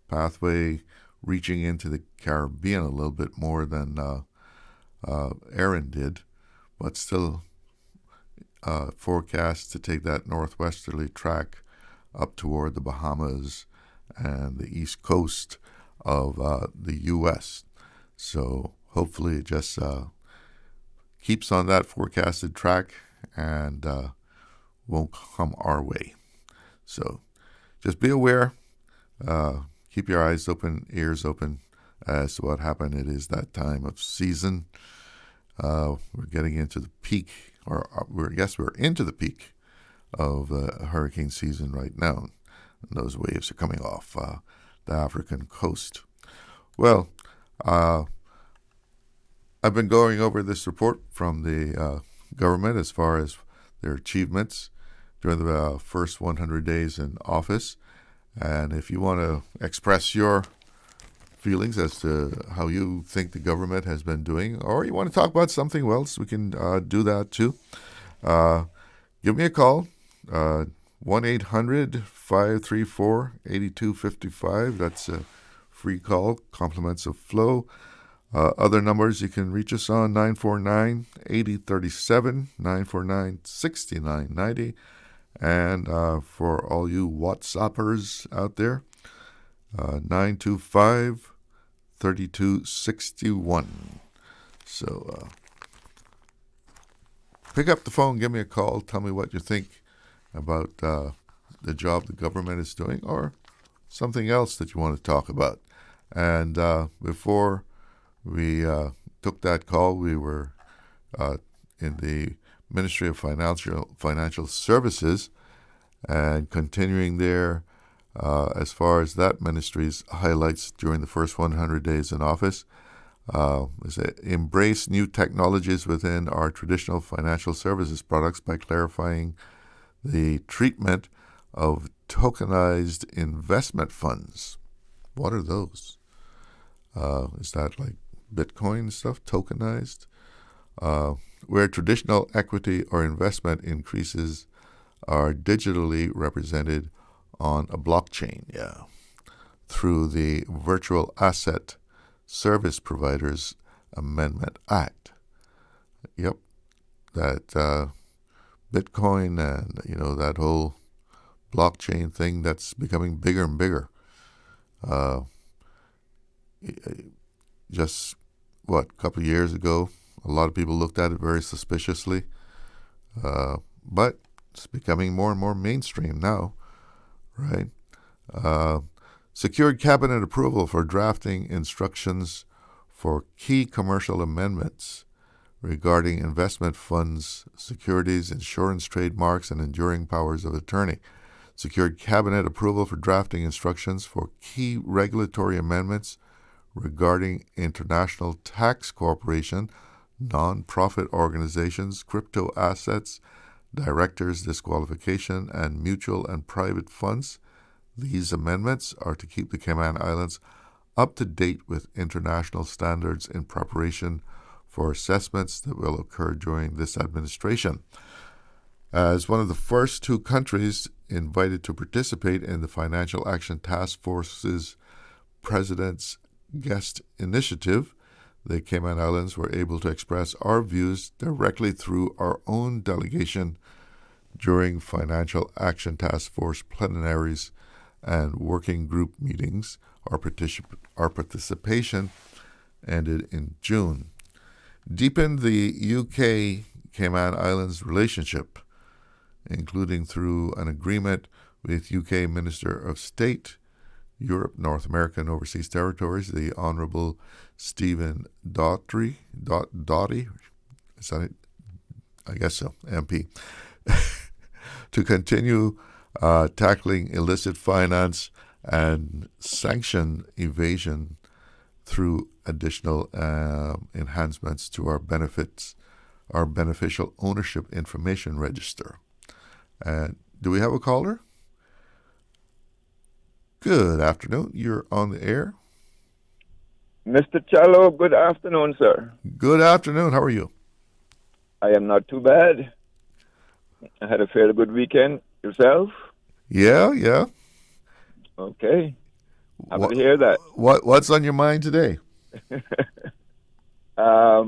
S4: pathway reaching into the Caribbean a little bit more than Erin did, but still forecast to take that northwesterly track up toward the Bahamas and the east coast of the U.S. So hopefully it just keeps on that forecasted track and won't come our way. So just be aware, keep your eyes open, ears open as to what happened. It is that time of season. We're getting into the peak, or we're into the peak of hurricane season right now. And those waves are coming off the African coast. Well, I've been going over this report from the government as far as their achievements during the first 100 days in office. And if you want to express your feelings as to how you think the government has been doing, or you want to talk about something else, we can do that too. Give me a call, 1-800-534-8255. That's a free call, compliments of flow. Other numbers you can reach us on, 949-8037, 949-6990. And for all you WhatsAppers out there, 925-3261. So pick up the phone, give me a call, tell me what you think about the job the government is doing, or something else that you want to talk about. And before we took that call, we were in the Ministry of Financial Services, and continuing there as far as that ministry's highlights during the first 100 days in office. Is embrace new technologies within our traditional financial services products by clarifying the treatment of tokenized investment funds. What are those? Is that like Bitcoin stuff, tokenized? Where traditional equity or investment increases are digitally represented on a blockchain, through the Virtual Asset Service Providers Amendment Act. Yep, that Bitcoin and, that whole blockchain thing that's becoming bigger and bigger. Just, a couple of years ago, a lot of people looked at it very suspiciously. But it's becoming more and more mainstream now, right? Secured cabinet approval for drafting instructions for key commercial amendments regarding investment funds, securities, insurance, trademarks, and enduring powers of attorney. Secured cabinet approval for drafting instructions for key regulatory amendments regarding international tax corporation, non-profit organizations, crypto assets, directors' disqualification, and mutual and private funds. These amendments are to keep the Cayman Islands up to date with international standards in preparation for assessments that will occur during this administration. As one of the first two countries invited to participate in the Financial Action Task Force's President's Guest Initiative, the Cayman Islands were able to express our views directly through our own delegation during Financial Action Task Force plenaries and working group meetings. Our participation ended in June. Deepened the UK-Cayman Islands relationship, including through an agreement with UK Minister of State, Europe, North America, and Overseas Territories, the Honourable Stephen Doughty, is that it? I guess so, MP, to continue tackling illicit finance and sanction evasion through additional enhancements to our beneficial ownership information register. Do we have a caller? Good afternoon. You're on the air.
S5: Mr. Cello, good afternoon, sir.
S4: Good afternoon. How are you?
S5: I am not too bad. I had a fairly good weekend. Yourself?
S4: Yeah.
S5: Okay. Happy to hear that.
S4: What's on your mind today?
S5: A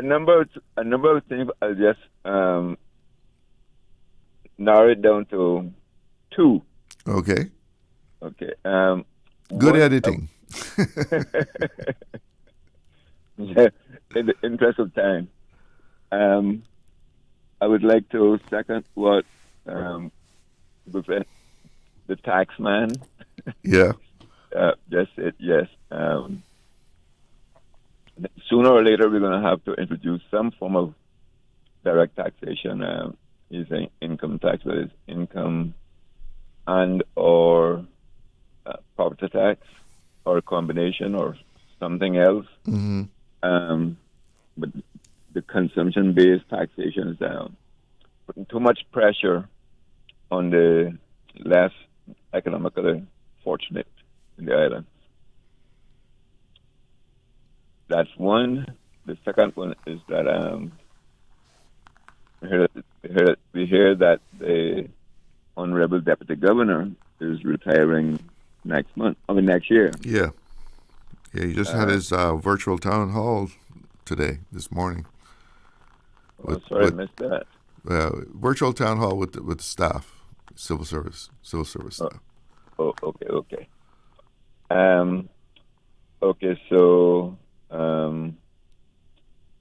S5: number of things. I'll just narrow it down to two.
S4: Okay.
S5: Good
S4: editing.
S5: In the interest of time, I would like to second what the tax man.
S4: Yeah.
S5: Just said yes. Sooner or later, we're going to have to introduce some form of direct taxation, using income tax, that is income and or property tax, or a combination, or something else.
S4: Mm-hmm.
S5: But the consumption-based taxation is putting too much pressure on the less economically fortunate in the islands. That's one. The second one is that we hear that the Honorable Deputy Governor is retiring next year.
S4: Yeah, he just had his virtual town hall this morning.
S5: I missed that.
S4: Virtual town hall with the staff, civil service staff.
S5: Oh, okay. So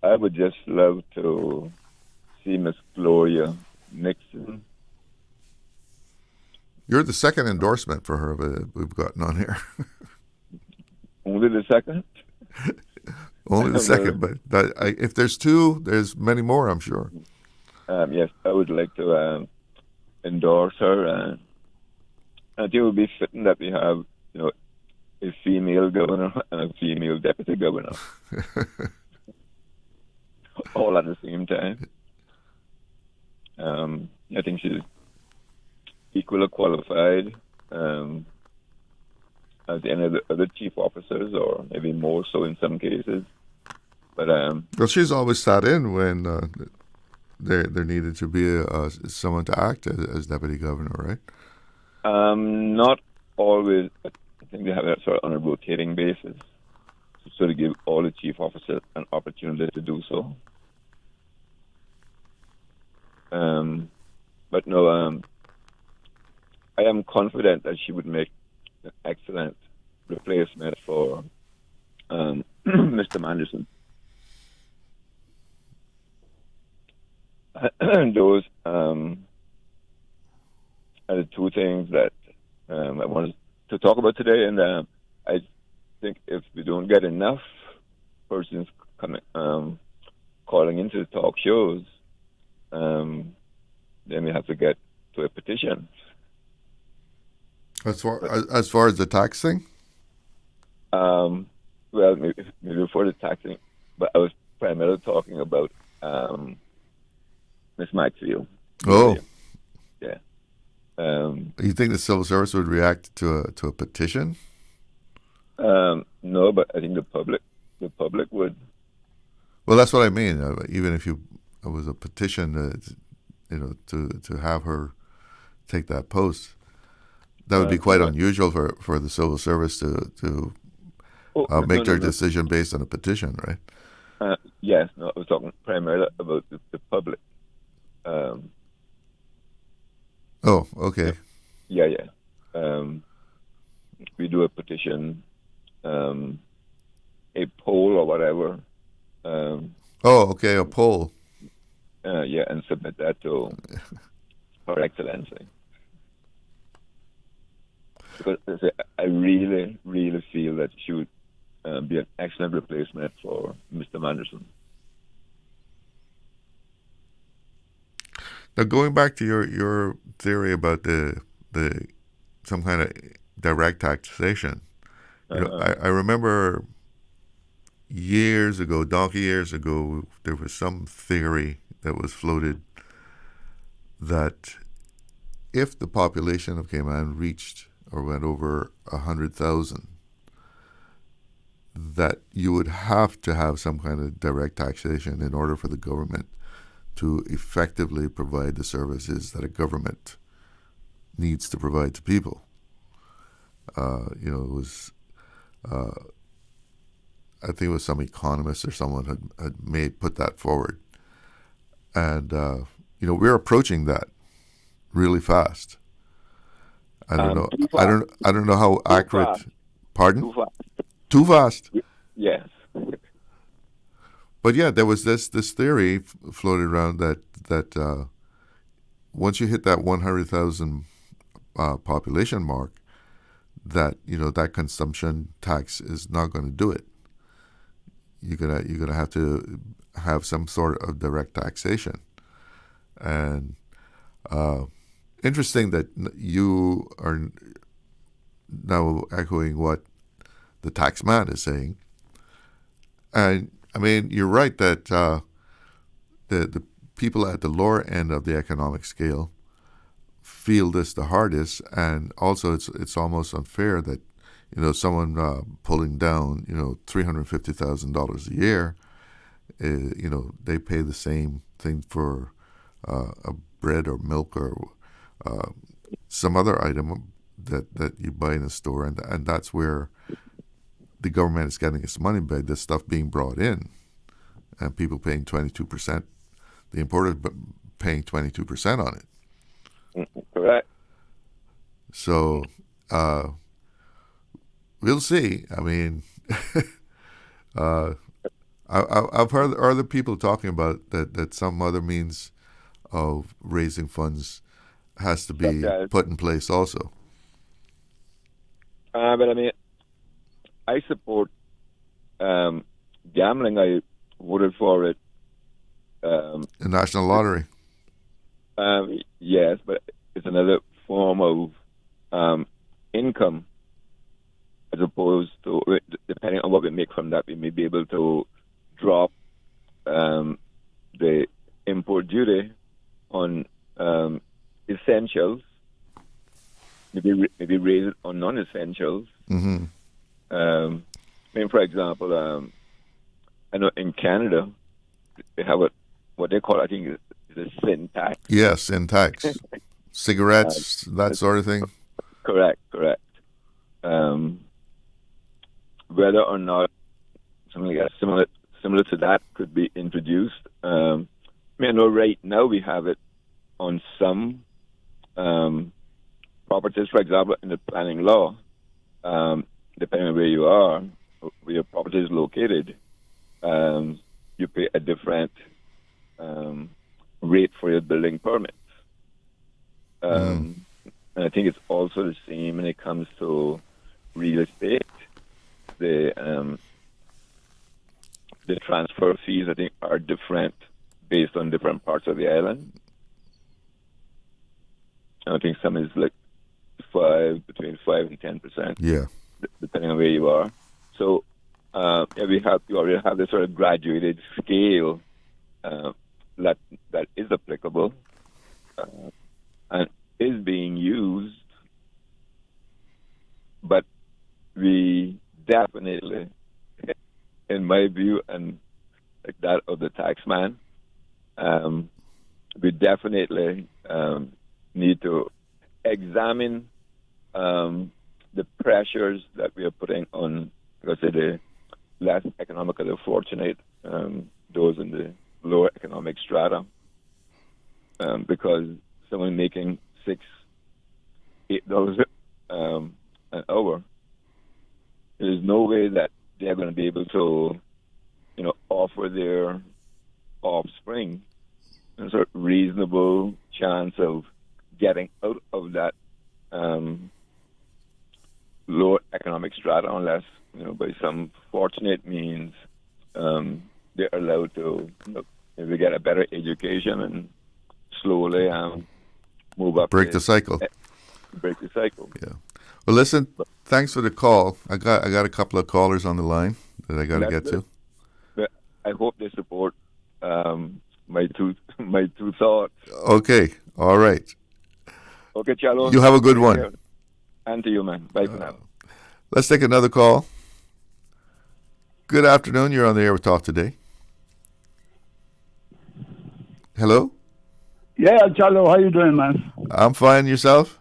S5: I would just love to see Miss Gloria Nixon.
S4: You're the second endorsement for her that we've gotten on here.
S5: Only the second?
S4: Only the second, but if there's two, there's many more, I'm sure.
S5: Yes, I would like to endorse her. And I think it would be fitting that we have, a female governor and a female deputy governor. All at the same time. I think she's equally qualified as any of the other chief officers, or maybe more so in some cases. But
S4: well, she's always sat in when there needed to be someone to act as deputy governor, right?
S5: Not always. I think they have that sort of on a rotating basis, so to give all the chief officers an opportunity to do so. But no, I am confident that she would make an excellent replacement for Mr. Manderson. Those are the two things that I wanted to talk about today, and I think if we don't get enough persons coming, calling into the talk shows, then we have to get to a petition.
S4: As far as the tax thing?
S5: Well, maybe before the taxing, but I was primarily talking about Miss Maxfield.
S4: Oh.
S5: Yeah.
S4: You think the civil service would react to a petition?
S5: No, but I think the public would.
S4: Well, that's what I mean. Even if it was a petition, to have her take that post, that would be quite unusual for the civil service to make their decision based on a petition, right?
S5: Yes. No, I was talking primarily about the public.
S4: Oh, okay.
S5: Yeah. We do a petition, a poll or whatever.
S4: Okay, a poll.
S5: Yeah, and submit that to Her Excellency. Because I really, really feel that she would be an excellent replacement for Mr. Manderson.
S4: Now, going back to your theory about the some kind of direct taxation, I remember donkey years ago, there was some theory that was floated that if the population of Cayman reached or went over 100,000, that you would have to have some kind of direct taxation in order for the government to effectively provide the services that a government needs to provide to people. It was, I think it was some economist or someone had put that forward. And, we're approaching that really fast. I don't know. I don't know how accurate.
S5: Fast.
S4: Pardon?
S5: Too fast.
S4: Yes. But yeah, there was this theory floated around that once you hit that 100,000 population mark, that that consumption tax is not going to do it. You're gonna have to have some sort of direct taxation, and interesting that you are now echoing what the tax man is saying, and I mean, you're right that the people at the lower end of the economic scale feel this the hardest, and also it's almost unfair that someone pulling down $350,000 a year, they pay the same thing for a bread or milk or some other item that you buy in a store, and that's where the government is getting its money by this stuff being brought in, and people paying 22%, the importers paying 22% on it.
S5: Correct.
S4: So we'll see. I mean, I've heard other people talking about that some other means of raising funds has to be put in place also.
S5: But I mean, I support gambling. I voted for it.
S4: The national lottery.
S5: Yes, but it's another form of income, as opposed to, depending on what we make from that, we may be able to drop the import duty on essentials, maybe raise it on non-essentials.
S4: Mm-hmm.
S5: I mean, for example, I know in Canada they have what they call, I think, is a sin tax.
S4: Yes, sin tax. Cigarettes, that sort of thing.
S5: Correct. Whether or not something like that, similar to that could be introduced. I know right now we have it on some properties, for example, in the planning law, depending on where you are, where your property is located, you pay a different rate for your building permits. And I think it's also the same when it comes to real estate. The transfer fees, I think, are different based on different parts of the island. I think some is like between 5 and 10%.
S4: Yeah,
S5: depending on where you are. So we already have this sort of graduated scale that is applicable and is being used, but we definitely, in my view, and like that of the taxman, we definitely need to examine the pressures that we are putting on, let's say, the less economically fortunate, those in the lower economic strata, because someone making $6-8 an hour, there's no way that they're going to be able to, offer their offspring a sort of reasonable chance of getting out of that lower economic strata, unless by some fortunate means they're allowed to maybe get a better education and slowly move up.
S4: Break the cycle.
S5: Break the cycle.
S4: Yeah. Well, listen. Thanks for the call. I got a couple of callers on the line that I got to get to.
S5: But I hope they support my two thoughts.
S4: Okay. All right.
S5: Okay, Chalo.
S4: You have a good one.
S5: And to you, man. Bye for now.
S4: Let's take another call. Good afternoon. You're on the air with Talk Today. Hello?
S3: Yeah, Chalo, how you doing, man?
S4: I'm fine. Yourself?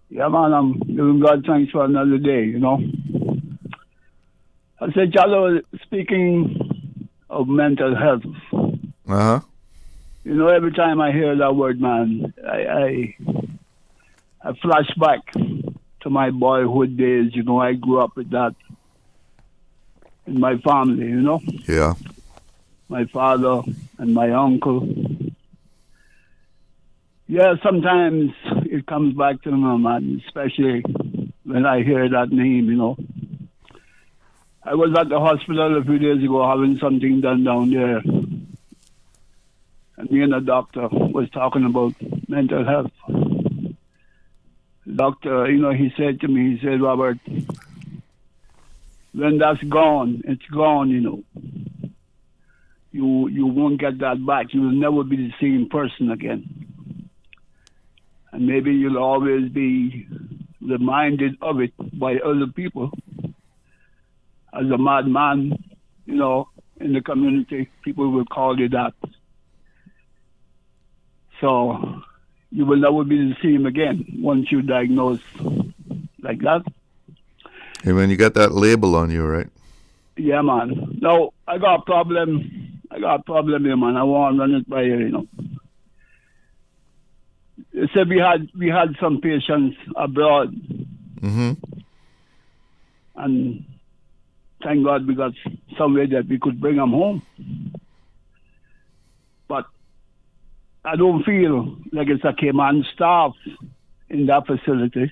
S3: Yeah, man, I'm giving God thanks for another day, I said, Chalo, speaking of mental health,
S4: uh-huh.
S3: Every time I hear that word, man, I flash back to my boyhood days. I grew up with that in my family,
S4: Yeah.
S3: My father and my uncle. Yeah, sometimes it comes back to me, man, especially when I hear that name, I was at the hospital a few days ago having something done down there. And me and the doctor was talking about mental health. The doctor, he said to me, he said, Robert, when that's gone, it's gone, You won't get that back. You will never be the same person again. And maybe you'll always be reminded of it by other people. As a madman, in the community, people will call you that. So you will never be the same again once you're diagnosed like that.
S4: Hey, man, you got that label on you, right?
S3: Yeah, man. No, I got a problem. Here, man. I want to run it by you, They said we had some patients abroad.
S4: Mm-hmm.
S3: And thank God we got somewhere that we could bring them home. But I don't feel like it's a Cayman staff in that facility.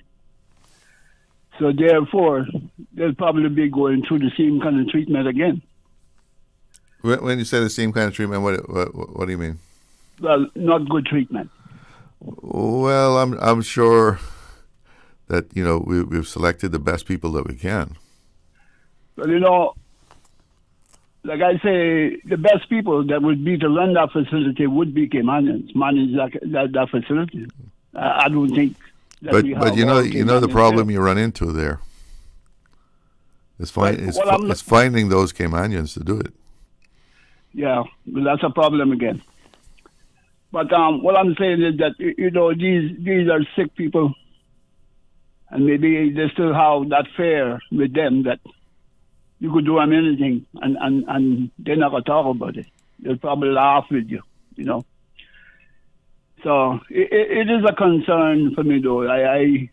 S3: So therefore, they'll probably be going through the same kind of treatment again.
S4: When you say the same kind of treatment, what do you mean?
S3: Well, not good treatment.
S4: Well, I'm sure that we've selected the best people that we can.
S3: Well, like I say, the best people that would be to run that facility would be Caymanians, manage that facility. I don't think. But
S4: the problem you run into there is finding those Caymanians to do it.
S3: Yeah, well, that's a problem again. But what I'm saying is that these are sick people, And maybe they still have that fear with them that you could do them anything, and they're not going to talk about it. They'll probably laugh with you, you know. So it is a concern for me, though. I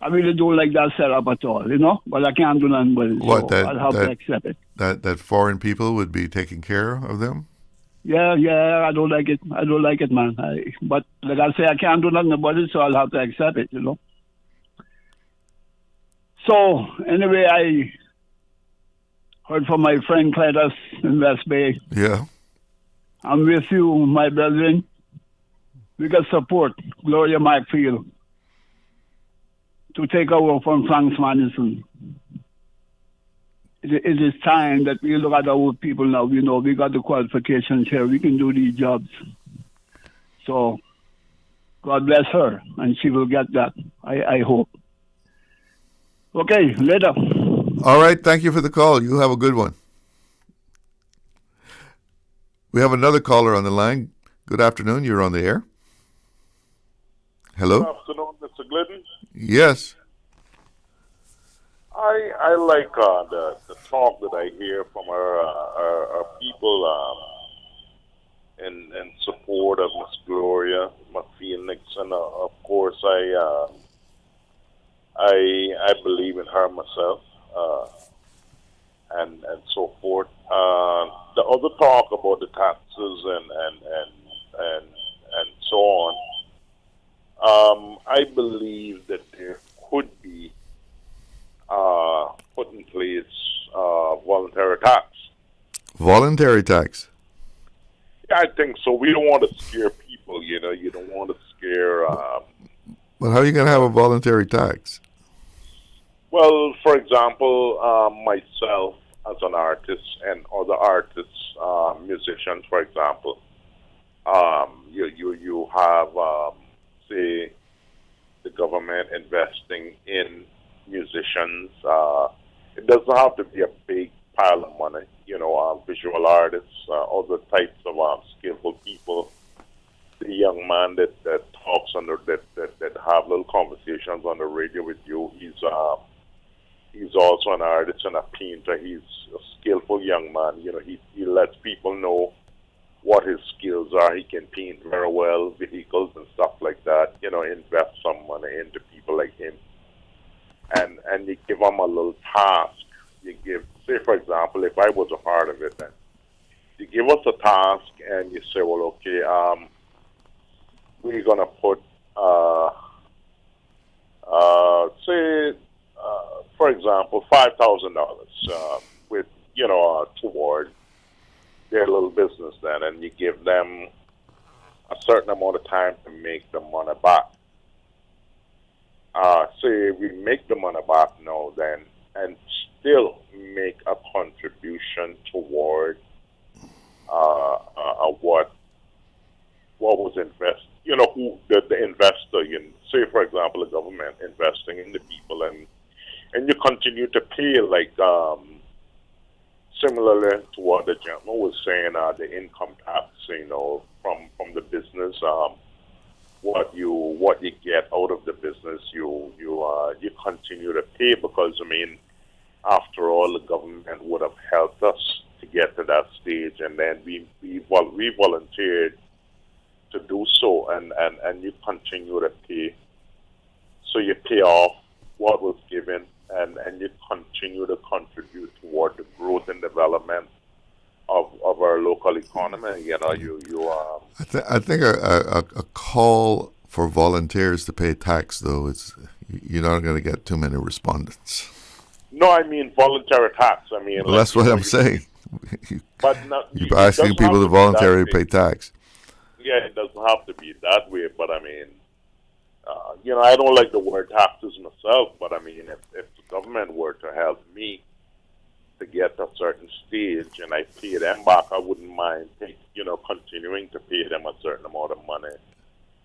S3: really don't like that setup at all, you know. But I can't do nothing with it,
S4: What,
S3: so I'll have to accept it.
S4: That foreign people would be taking care of them?
S3: Yeah, I don't like it. I don't like it, man. But like I say, I can't do nothing about it, so I'll have to accept it, you know. So, anyway, I heard from my friend Cletus in West Bay.
S4: Yeah.
S3: I'm with you, my brethren. We got support Gloria McField to take over from Frank Madison. It is time that we look at our people now. You know, we got the qualifications here. We can do these jobs. So, God bless her, and she will get that, I hope. Okay, later.
S4: All right, thank you for the call. You have a good one. We have another caller on the line. Good afternoon. You're on the air. Hello?
S7: Good afternoon, Mr. Glidden.
S4: Yes.
S7: I like the talk that I hear from our people in support of Miss Gloria McField Nixon. Of course, I believe in her myself, and so forth. The other talk about the taxes and so on. I believe that there could be put in place voluntary tax.
S4: Voluntary tax?
S7: Yeah, I think so. We don't want to scare people, you know. You don't want to scare...
S4: Well, how are you going to have a voluntary tax?
S7: Well, for example, myself as an artist and other artists, musicians, for example, you have, say, the government investing in musicians. It doesn't have to be a big pile of money, you know, visual artists, other types of skillful people. The young man that talks that have little conversations on the radio with you, he's also an artist and a painter. He's a skillful young man. You know, he lets people know what his skills are. He can paint very well, vehicles and stuff like that. You know, invest some money into people like him. And you give him a little task. You give, say, for example, if I was a part of it, then you give us a task and you say, well, okay, we're going to put, say, for example, $5,000 with, you know, toward their little business then, and you give them a certain amount of time to make the money back. Say we make the money back now then, and still make a contribution toward what was invested. You know, who the investor, you know, say for example the government investing in the people, and you continue to pay like similarly to what the gentleman was saying, the income tax, you know, from the business, what you get out of the business, you continue to pay, because I mean, after all, the government would have helped us to get to that stage, and then we volunteered to do so, and you continue to pay. So you pay off what was given, and you continue to contribute toward the growth and development of our local economy. You know,
S4: I think a call for volunteers to pay tax, though, you're not going to get too many respondents.
S7: No, I mean voluntary tax. I mean,
S4: well, that's what I'm saying.
S7: But
S4: You're asking people to voluntarily pay tax.
S7: Yeah, it doesn't have to be that way, but I mean, you know, I don't like the word taxes myself, but I mean, if the government were to help me to get a certain stage and I pay them back, I wouldn't mind, continuing to pay them a certain amount of money,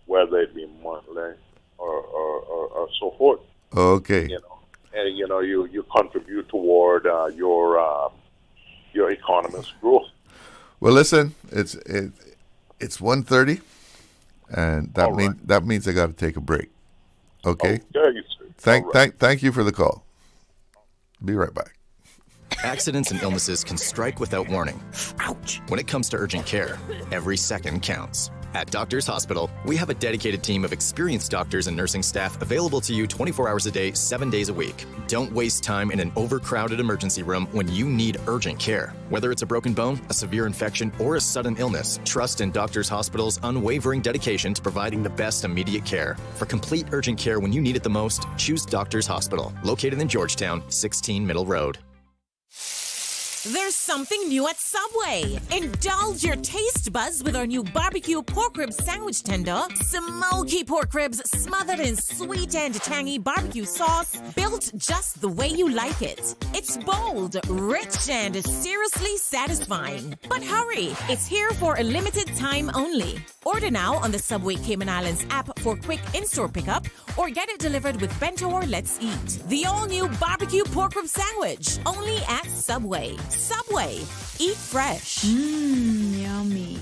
S7: whether it be monthly or so forth.
S4: Okay.
S7: You know, and you contribute toward your economy's growth.
S4: Well, listen, it's 1:30, and that means I got to take a break. Okay.
S7: Okay, sir.
S4: Thank you for the call. Be right back.
S8: Accidents and illnesses can strike without warning. Ouch! When it comes to urgent care, every second counts. At Doctors Hospital, we have a dedicated team of experienced doctors and nursing staff available to you 24 hours a day, 7 days a week. Don't waste time in an overcrowded emergency room when you need urgent care. Whether it's a broken bone, a severe infection, or a sudden illness, trust in Doctors Hospital's unwavering dedication to providing the best immediate care. For complete urgent care when you need it the most, choose Doctors Hospital, located in Georgetown, 16 Middle Road.
S22: There's something new at Subway. Indulge your taste buds with our new barbecue pork rib sandwich tender. Smoky pork ribs smothered in sweet and tangy barbecue sauce, built just the way you like it. It's bold, rich, and seriously satisfying. But hurry, it's here for a limited time only. Order now on the Subway Cayman Islands app for quick in-store pickup, or get it delivered with Bento or Let's Eat. The all-new barbecue pork rib sandwich, only at Subway. Subway. Eat fresh.
S12: Yummy.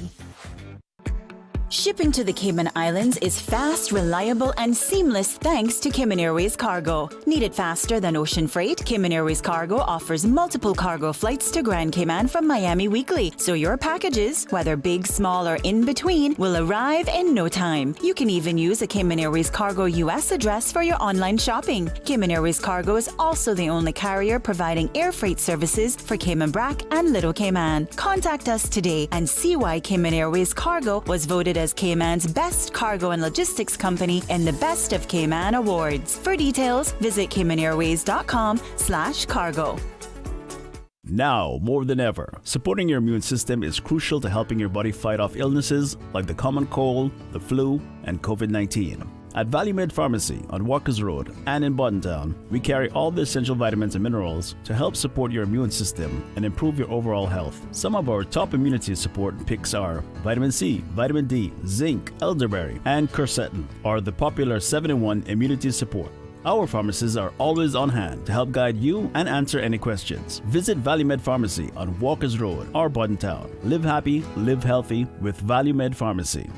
S12: Shipping to the Cayman Islands is fast, reliable, and seamless thanks to Cayman Airways Cargo. Need it faster than ocean freight? Cayman Airways Cargo offers multiple cargo flights to Grand Cayman from Miami weekly, so your packages, whether big, small, or in between, will arrive in no time. You can even use a Cayman Airways Cargo US address for your online shopping. Cayman Airways Cargo is also the only carrier providing air freight services for Cayman Brac and Little Cayman. Contact us today and see why Cayman Airways Cargo was voted as Cayman's best cargo and logistics company in the Best of Cayman Awards. For details, visit CaymanAirways.com/cargo.
S23: Now, more than ever, supporting your immune system is crucial to helping your body fight off illnesses like the common cold, the flu, and COVID-19. At Valley Med Pharmacy on Walkers Road and in Buttontown, we carry all the essential vitamins and minerals to help support your immune system and improve your overall health. Some of our top immunity support picks are vitamin C, vitamin D, zinc, elderberry, and quercetin, or the popular 7-in-1 immunity support. Our pharmacists are always on hand to help guide you and answer any questions. Visit Valley Med Pharmacy on Walkers Road or Buttontown. Live happy, live healthy with Valley Med Pharmacy.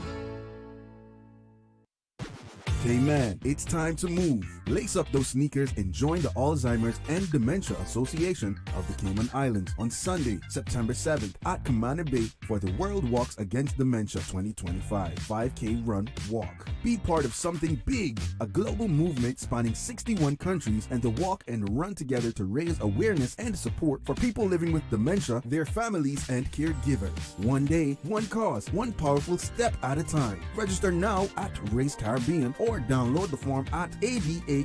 S24: Hey man, it's time to move. Lace up those sneakers and join the Alzheimer's and Dementia Association of the Cayman Islands on Sunday, September 7th at Kamana Bay for the World Walks Against Dementia 2025 5K Run Walk. Be part of something big, a global movement spanning 61 countries, and the walk and run together to raise awareness and support for people living with dementia, their families, and caregivers. One day, one cause, one powerful step at a time. Register now at Race Caribbean or download the form at adacayman.ky.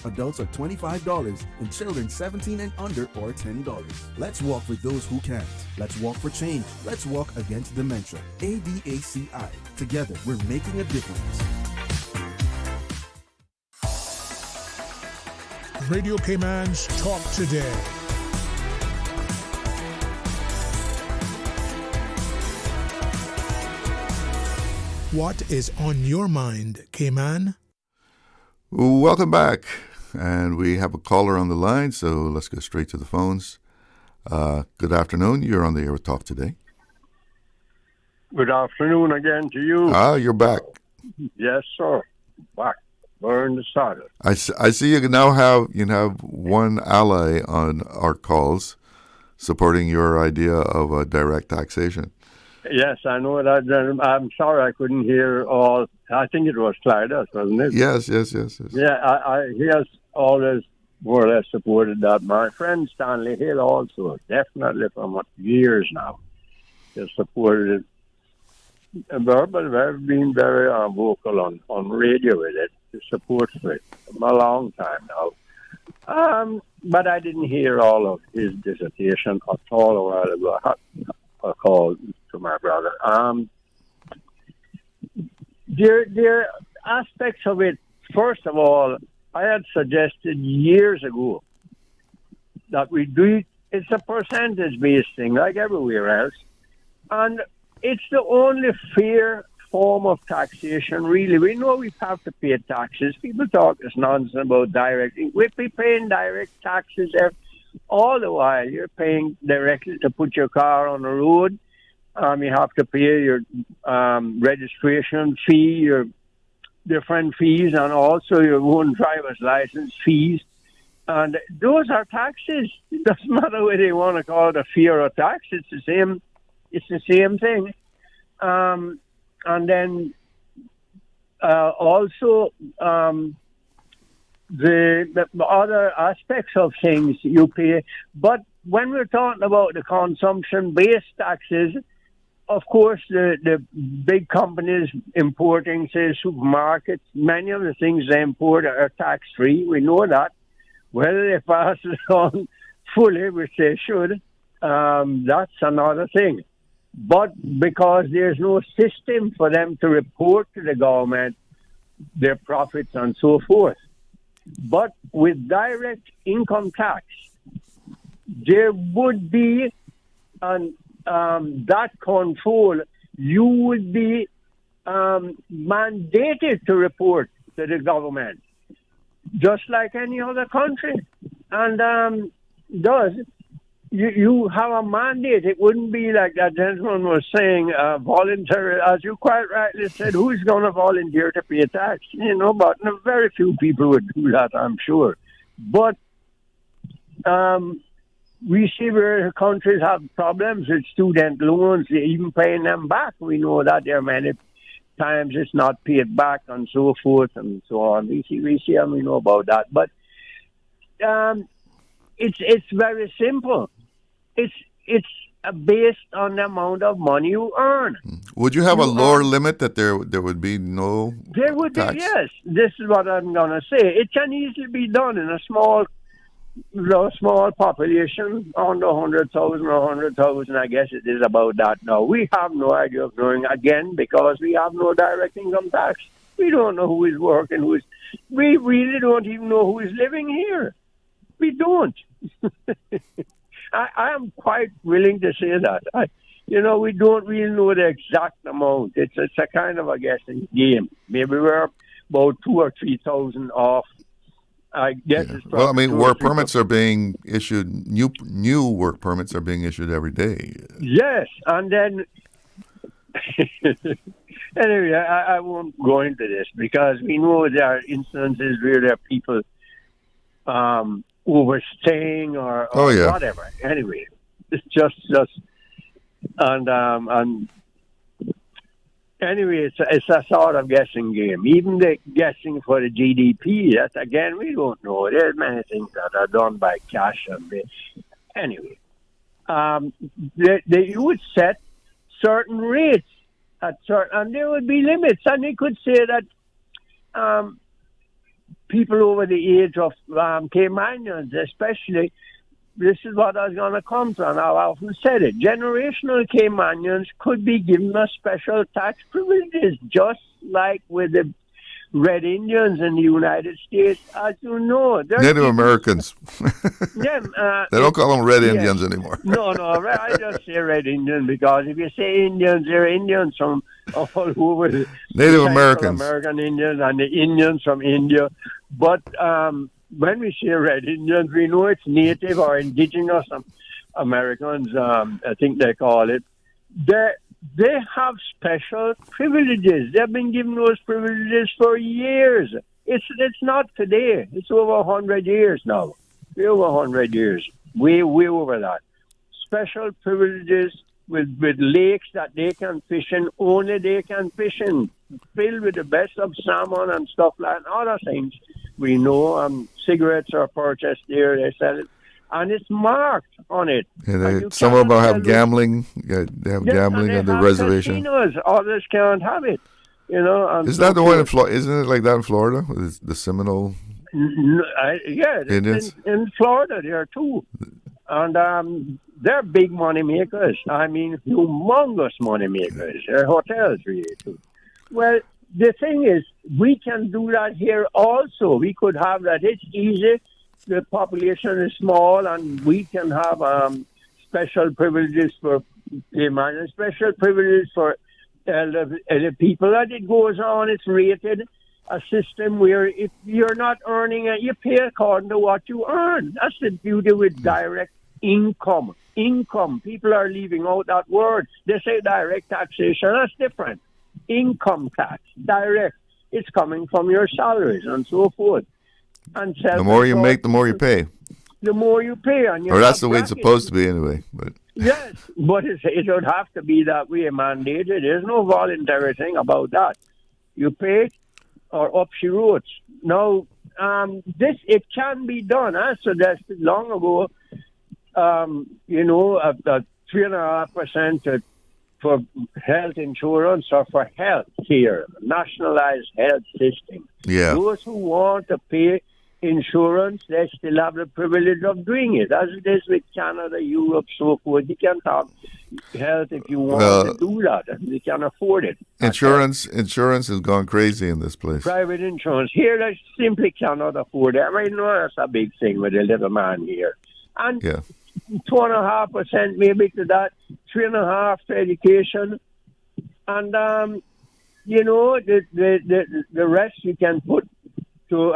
S24: Adults are $25 and children 17 and under or $10. Let's walk for those who can't. Let's walk for change. Let's walk against dementia. ADACI. Together, we're making a difference.
S11: Radio Cayman's Talk Today. What is on your mind, Cayman?
S4: Welcome back. And we have a caller on the line, so let's go straight to the phones. Good afternoon. You're on the air with Talk Today.
S16: Good afternoon again to you.
S4: You're back.
S16: Yes, sir. Back. Burn the solid.
S4: I see you now have one ally on our calls supporting your idea of direct taxation.
S16: Yes, I know that. I'm sorry I couldn't hear all. I think it was Clyde, wasn't it?
S4: Yes.
S16: Yeah, he has always more or less supported that. My friend Stanley Hill also, definitely for years now, has supported it. But I've been very vocal on radio with it, to support for it for a long time now. But I didn't hear all of his dissertation at all a while ago. I called to my brother. There are aspects of it. First of all, I had suggested years ago that we do it. It's a percentage-based thing, like everywhere else, and it's the only fair form of taxation, really. We know we have to pay taxes. People talk this nonsense about direct. We'll be paying direct taxes all the while. You're paying directly to put your car on the road. You have to pay your registration fee, your different fees, and also your own driver's license fees. And those are taxes. It doesn't matter whether they want to call it a fee or a tax. It's the same. It's the same thing. And then also the other aspects of things you pay. But when we're talking about the consumption-based taxes, of course, the big companies importing, say, supermarkets, many of the things they import are tax-free. We know that. Whether they pass it on fully, which they should, that's another thing. But because there's no system for them to report to the government their profits and so forth. But with direct income tax, there would be that control. You would be mandated to report to the government, just like any other country. And you have a mandate. It wouldn't be like that gentleman was saying, voluntary, as you quite rightly said, who's going to volunteer to pay tax? But very few people would do that, I'm sure. But we see where countries have problems with student loans, even paying them back. We know that there are many times it's not paid back and so forth and so on. We see and we know about that. But it's very simple. It's based on the amount of money you earn.
S4: Would you have a lower limit that there would be no
S16: There would
S4: tax?
S16: be, yes. This is what I'm going to say. It can easily be done in a small population, under 100,000 or 100,000, I guess it is about that now. We have no idea of knowing, again, because we have no direct income tax. We don't know who is working, we really don't even know who is living here. We don't. I am quite willing to say that. We don't really know the exact amount. It's a kind of a guessing game. Maybe we're about 2,000 or 3,000 off. I guess it's
S4: well, I mean, work permits are being issued. New work permits are being issued every day.
S16: Yes, and then anyway, I won't go into this because we know there are instances where there are people overstaying or whatever. Anyway, it's just and anyway, it's a sort of guessing game. Even the guessing for the GDP, that again we don't know. There's many things that are done by cash. Anyway, you would set certain rates at certain, and there would be limits, and they could say that people over the age of Caymanians, especially. This is what I was going to come to, and I often said it. Generational Caymanians could be given a special tax privileges, just like with the Red Indians in the United States. As you know,
S4: Native Americans.
S16: They
S4: don't call them Red Indians anymore.
S16: No, I just say Red Indian because if you say Indians, they're Indians from all over.
S4: Native Americans.
S16: American Indians and the Indians from India. But when we say Red Indians, we know it's Native or Indigenous Americans, I think they call it. They have special privileges. They've been given those privileges for years. It's not today. It's over 100 years now. Way over 100 years. Way over that. Special privileges with lakes that they can fish in. Only they can fish in. Filled with the best of salmon and stuff like that. Other things we know. Cigarettes are purchased there. They sell it. And it's marked on it.
S4: Yeah, some of them have gambling. They have gambling on the reservation.
S16: Casinos. Others can't have it.
S4: Is that the one in Florida? Isn't it like that in Florida? The Seminole?
S16: Indians? In Florida there too. And they're big money makers. I mean, humongous money makers. They're hotels really too. Well, the thing is, we can do that here also. We could have that. It's easy. The population is small, and we can have special privileges for Cayman, special privileges for elder people. As it goes on, it's rated a system where if you're not earning it, you pay according to what you earn. That's the beauty with direct income. Income. People are leaving out that word. They say direct taxation. That's different. Income tax. Direct. it's coming from your salaries and so forth. And
S4: the more you make, the more you pay.
S16: The more you pay. And
S4: or that's the way it's supposed to be anyway. But
S16: yes, but it would have to be that way mandated. There's no voluntary thing about that. You pay or up she roads. Now, it can be done. I suggested long ago, 3.5% for health insurance or for health care, nationalized health system.
S4: Yeah.
S16: Those who want to pay insurance, they still have the privilege of doing it, as it is with Canada, Europe, so forth. You can have health if you want to do that, and you can afford it.
S4: Insurance has gone crazy in this place.
S16: Private insurance. Here, they simply cannot afford it. I mean, no, that's a big thing with a little man here. And 2.5% maybe to that, 3.5% to education, and the rest you can put to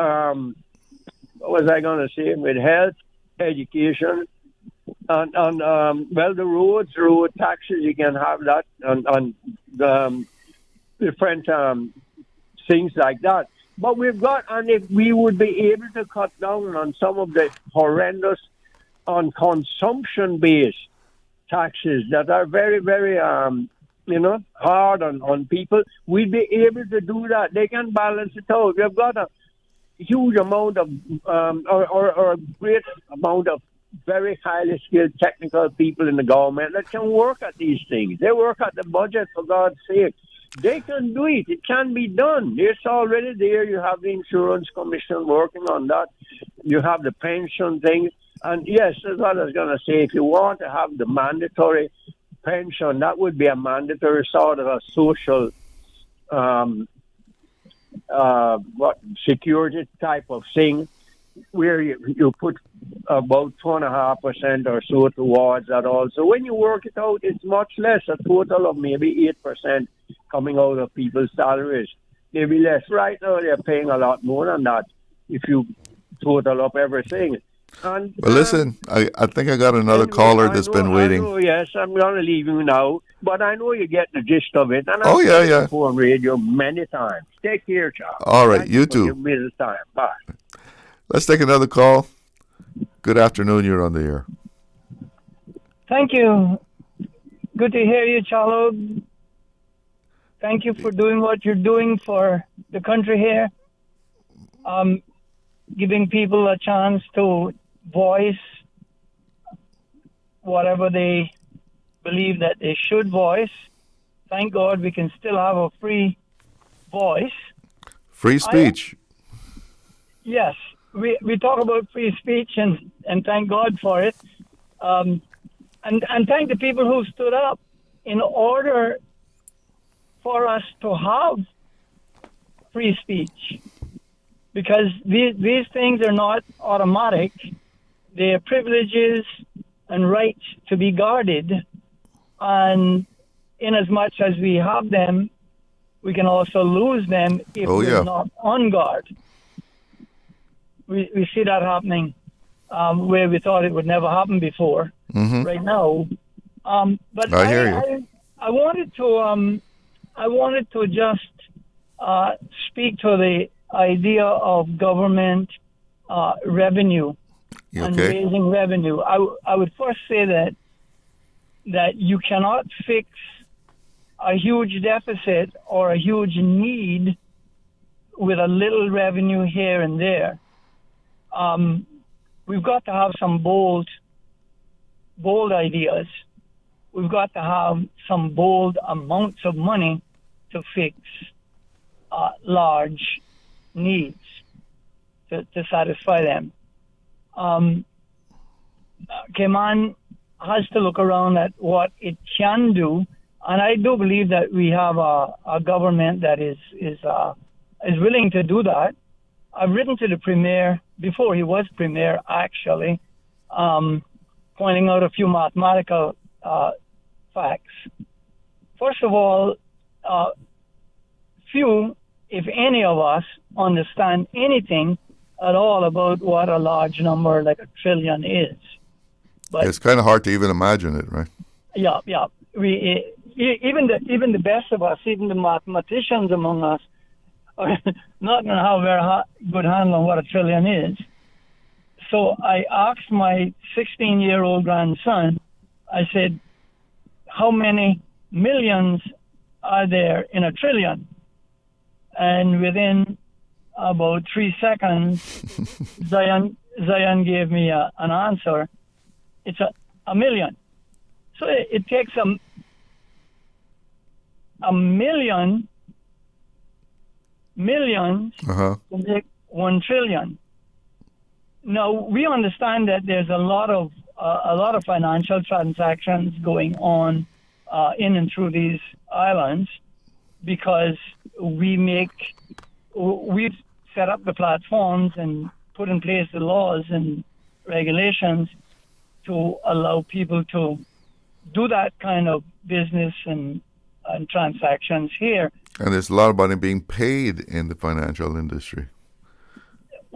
S16: what was I going to say, with health, education, and the road taxes, you can have that on different things like that. But we've got, and if we would be able to cut down on some of the horrendous on consumption-based taxes that are very, very, hard on people, we'd be able to do that. They can balance it out. We've got a huge amount of, or a great amount of very highly skilled technical people in the government that can work at these things. They work at the budget, for God's sake. They can do it. It can be done. It's already there. You have the insurance commission working on that. You have the pension thing. And yes, that's what I was going to say. If you want to have the mandatory pension, that would be a mandatory sort of a social security type of thing, where you put about 2.5% or so towards that also. When you work it out, it's much less, a total of maybe 8% coming out of people's salaries. Maybe less. Right now, they're paying a lot more than that if you total up everything. And,
S4: but listen, I think I got another caller that's been waiting.
S16: Yes, I'm going to leave you now, but I know you get the gist of it. And
S4: I've
S16: yeah. On radio many times. Take care, Charles.
S4: All right,
S16: Thank
S4: you
S16: you
S4: too.
S16: For your business time. Bye.
S4: Let's take another call. Good afternoon. You're on the air.
S1: Thank you. Good to hear you, Charlo. Thank you for doing what you're doing for the country here. Giving people a chance to voice whatever they believe that they should voice. Thank God we can still have a free voice.
S4: Free speech.
S1: Yes. We talk about free speech and thank God for it. And thank the people who stood up in order for us to have free speech. Because these things are not automatic. They are privileges and rights to be guarded. And in as much as we have them, we can also lose them if we're not on guard. We see that happening where we thought it would never happen before.
S4: Mm-hmm.
S1: Right now. But
S4: I hear you.
S1: I wanted to just speak to the idea of government revenue and raising revenue. I would first say that you cannot fix a huge deficit or a huge need with a little revenue here and there. We've got to have some bold ideas. We've got to have some bold amounts of money to fix large needs to satisfy them. Cayman has to look around at what it can do, and I do believe that we have a government that is willing to do that. I've written to the Premier before he was Premier, actually, pointing out a few mathematical facts. First of all, few, if any of us, understand anything at all about what a large number like $1 trillion is. But
S4: it's kind of hard to even imagine it, right?
S1: Yeah. Even the best of us, even the mathematicians among us, not going to have a very good handle on what a trillion is. So I asked my 16-year-old grandson, I said, how many millions are there in a trillion? And within about 3 seconds, Zion gave me an answer. It's a million. So it takes a million millions to make 1 trillion. Now we understand that there's a lot of financial transactions going on in and through these islands because we've set up the platforms and put in place the laws and regulations to allow people to do that kind of business and transactions here.
S4: And there's a lot of money being paid in the financial industry.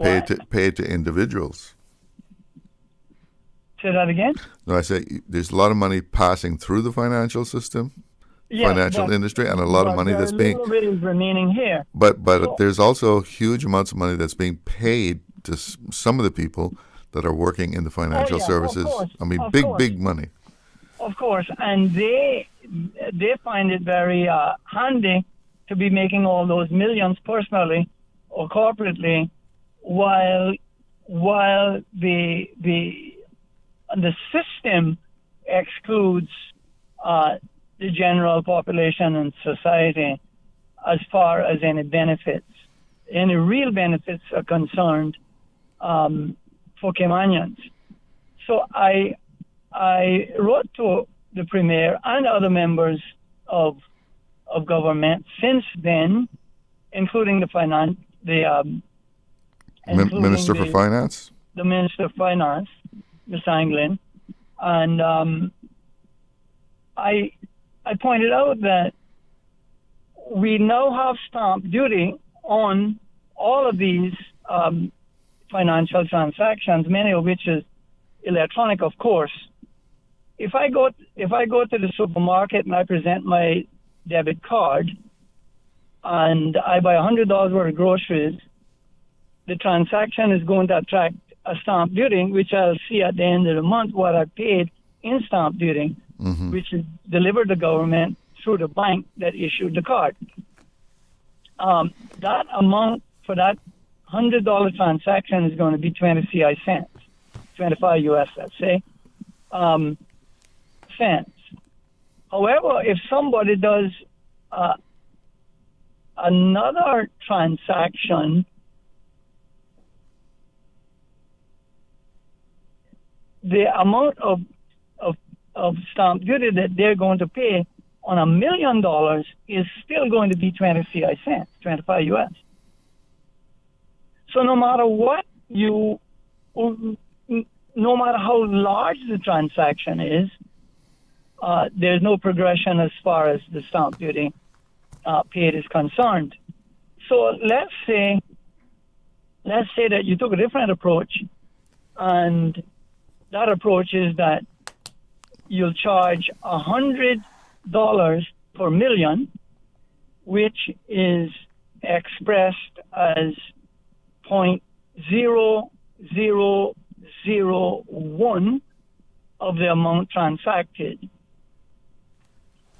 S4: Paid to individuals.
S1: Say that again?
S4: No, I say there's a lot of money passing through the financial system, financial industry, and a lot of money that's being...
S1: A little bit is remaining here.
S4: But there's also huge amounts of money that's being paid to some of the people that are working in the financial services. I mean, big money.
S1: Of course, and they find it very handy to be making all those millions personally or corporately, while the system excludes the general population and society as far as any real benefits are concerned for Caymanians. So I wrote to the Premier and other members of government since then, including
S4: Minister for Finance?
S1: The Minister of Finance, Mr. Anglin. And I pointed out that we now have stamp duty on all of these financial transactions, many of which is electronic, of course. If I go to the supermarket and I present my debit card and I buy $100 worth of groceries, the transaction is going to attract a stamp duty, which I'll see at the end of the month what I paid in stamp duty, which is delivered to government through the bank that issued the card. That amount for that $100 transaction is going to be 20 CI cents, 25 US, let's say, cents. However, if somebody does another transaction, the amount of stamp duty that they're going to pay on $1 million is still going to be 20 CI cents, 25 US. So no matter how large the transaction is, there's no progression as far as the stamp duty paid is concerned. So let's say that you took a different approach, and that approach is that you'll charge $100 per million, which is expressed as 0.0001 of the amount transacted.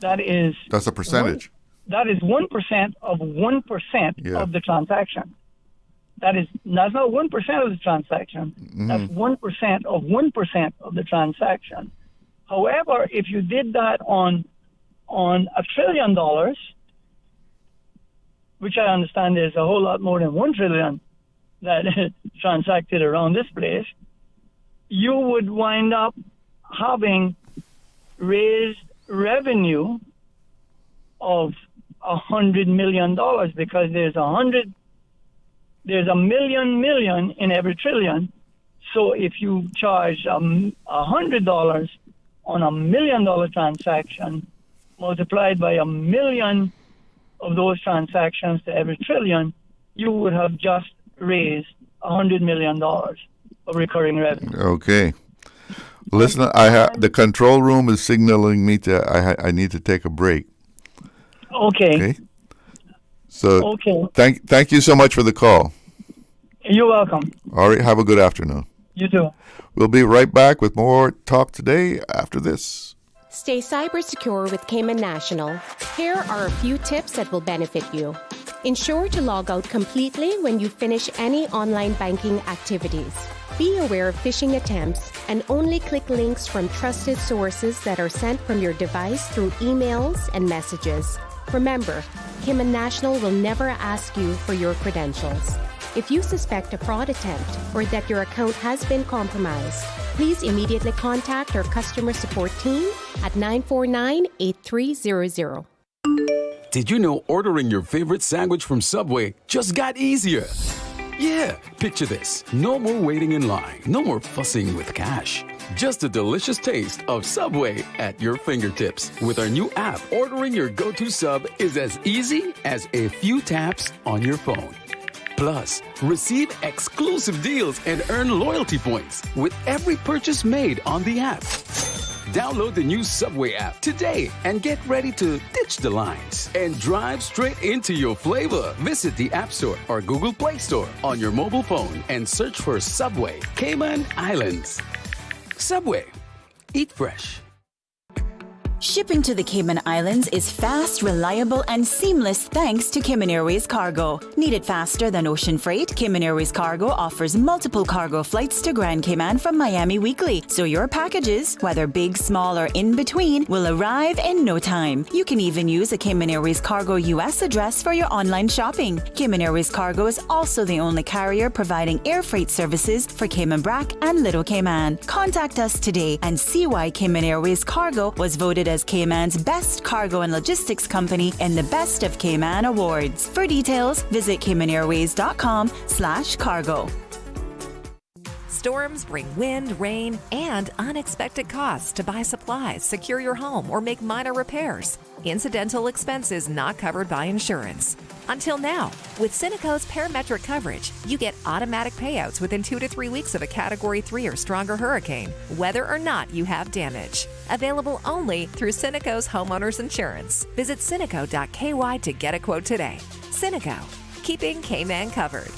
S4: That's a percentage.
S1: That is 1% of 1% of the transaction. That's not 1% of the transaction. That's 1% of 1% of the transaction. However, if you did that on $1 trillion, which I understand is a whole lot more than 1 trillion that transacted around this place, you would wind up having raised revenue of $100 million because there's a million in every trillion. So if you charge $100 on $1 million transaction, multiplied by 1 million of those transactions to every trillion, you would have just raised $100 million of recurring revenue.
S4: Okay. Listen, the control room is signaling me I need to take a break.
S1: Okay.
S4: So
S1: Okay.
S4: Thank you so much for the call.
S1: You're welcome.
S4: All right. Have a good afternoon.
S1: You too.
S4: We'll be right back with more Talk Today after this.
S6: Stay cyber secure with Cayman National. Here are a few tips that will benefit you. Ensure to log out completely when you finish any online banking activities. Be aware of phishing attempts and only click links from trusted sources that are sent from your device through emails and messages. Remember, Cayman National will never ask you for your credentials. If you suspect a fraud attempt or that your account has been compromised, please immediately contact our customer support team at 949-8300.
S10: Did you know ordering your favorite sandwich from Subway just got easier? Yeah, picture this. No more waiting in line. No more fussing with cash. Just a delicious taste of Subway at your fingertips. With our new app, ordering your go-to sub is as easy as a few taps on your phone. Plus, receive exclusive deals and earn loyalty points with every purchase made on the app. Download the new Subway app today and get ready to ditch the lines and drive straight into your flavor. Visit the App Store or Google Play Store on your mobile phone and search for Subway Cayman Islands. Subway. Eat fresh.
S12: Shipping to the Cayman Islands is fast, reliable, and seamless thanks to Cayman Airways Cargo. Need it faster than ocean freight? Cayman Airways Cargo offers multiple cargo flights to Grand Cayman from Miami weekly, so your packages, whether big, small, or in between, will arrive in no time. You can even use a Cayman Airways Cargo US address for your online shopping. Cayman Airways Cargo is also the only carrier providing air freight services for Cayman Brac and Little Cayman. Contact us today and see why Cayman Airways Cargo was voted as Cayman's best cargo and logistics company in the Best of Cayman Awards. For details, visit caymanairways.com/cargo.
S13: Storms bring wind, rain, and unexpected costs to buy supplies, secure your home, or make minor repairs. Incidental expenses not covered by insurance. Until now, with Cineco's parametric coverage, you get automatic payouts within 2 to 3 weeks of a Category 3 or stronger hurricane, whether or not you have damage. Available only through Cineco's Homeowners Insurance. Visit Cineco.ky to get a quote today. Cineco, keeping Cayman covered.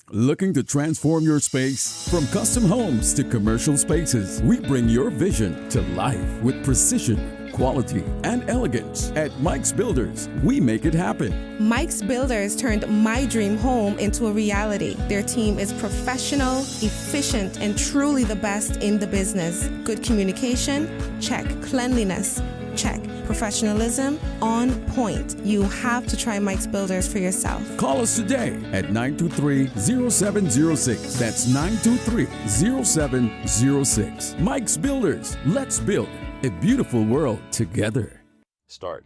S14: Looking to transform your space? From custom homes to commercial spaces, we bring your vision to life with precision, quality, and elegance. At Mike's Builders, we make it happen.
S25: Mike's Builders turned my dream home into a reality. Their team is professional, efficient, and truly the best in the business. Good communication? Check. Cleanliness? Check. Professionalism? On point. You have to try Mike's Builders for yourself.
S14: Call us today at 923-0706. That's 923-0706. Mike's Builders. Let's build a beautiful world together.
S26: Start.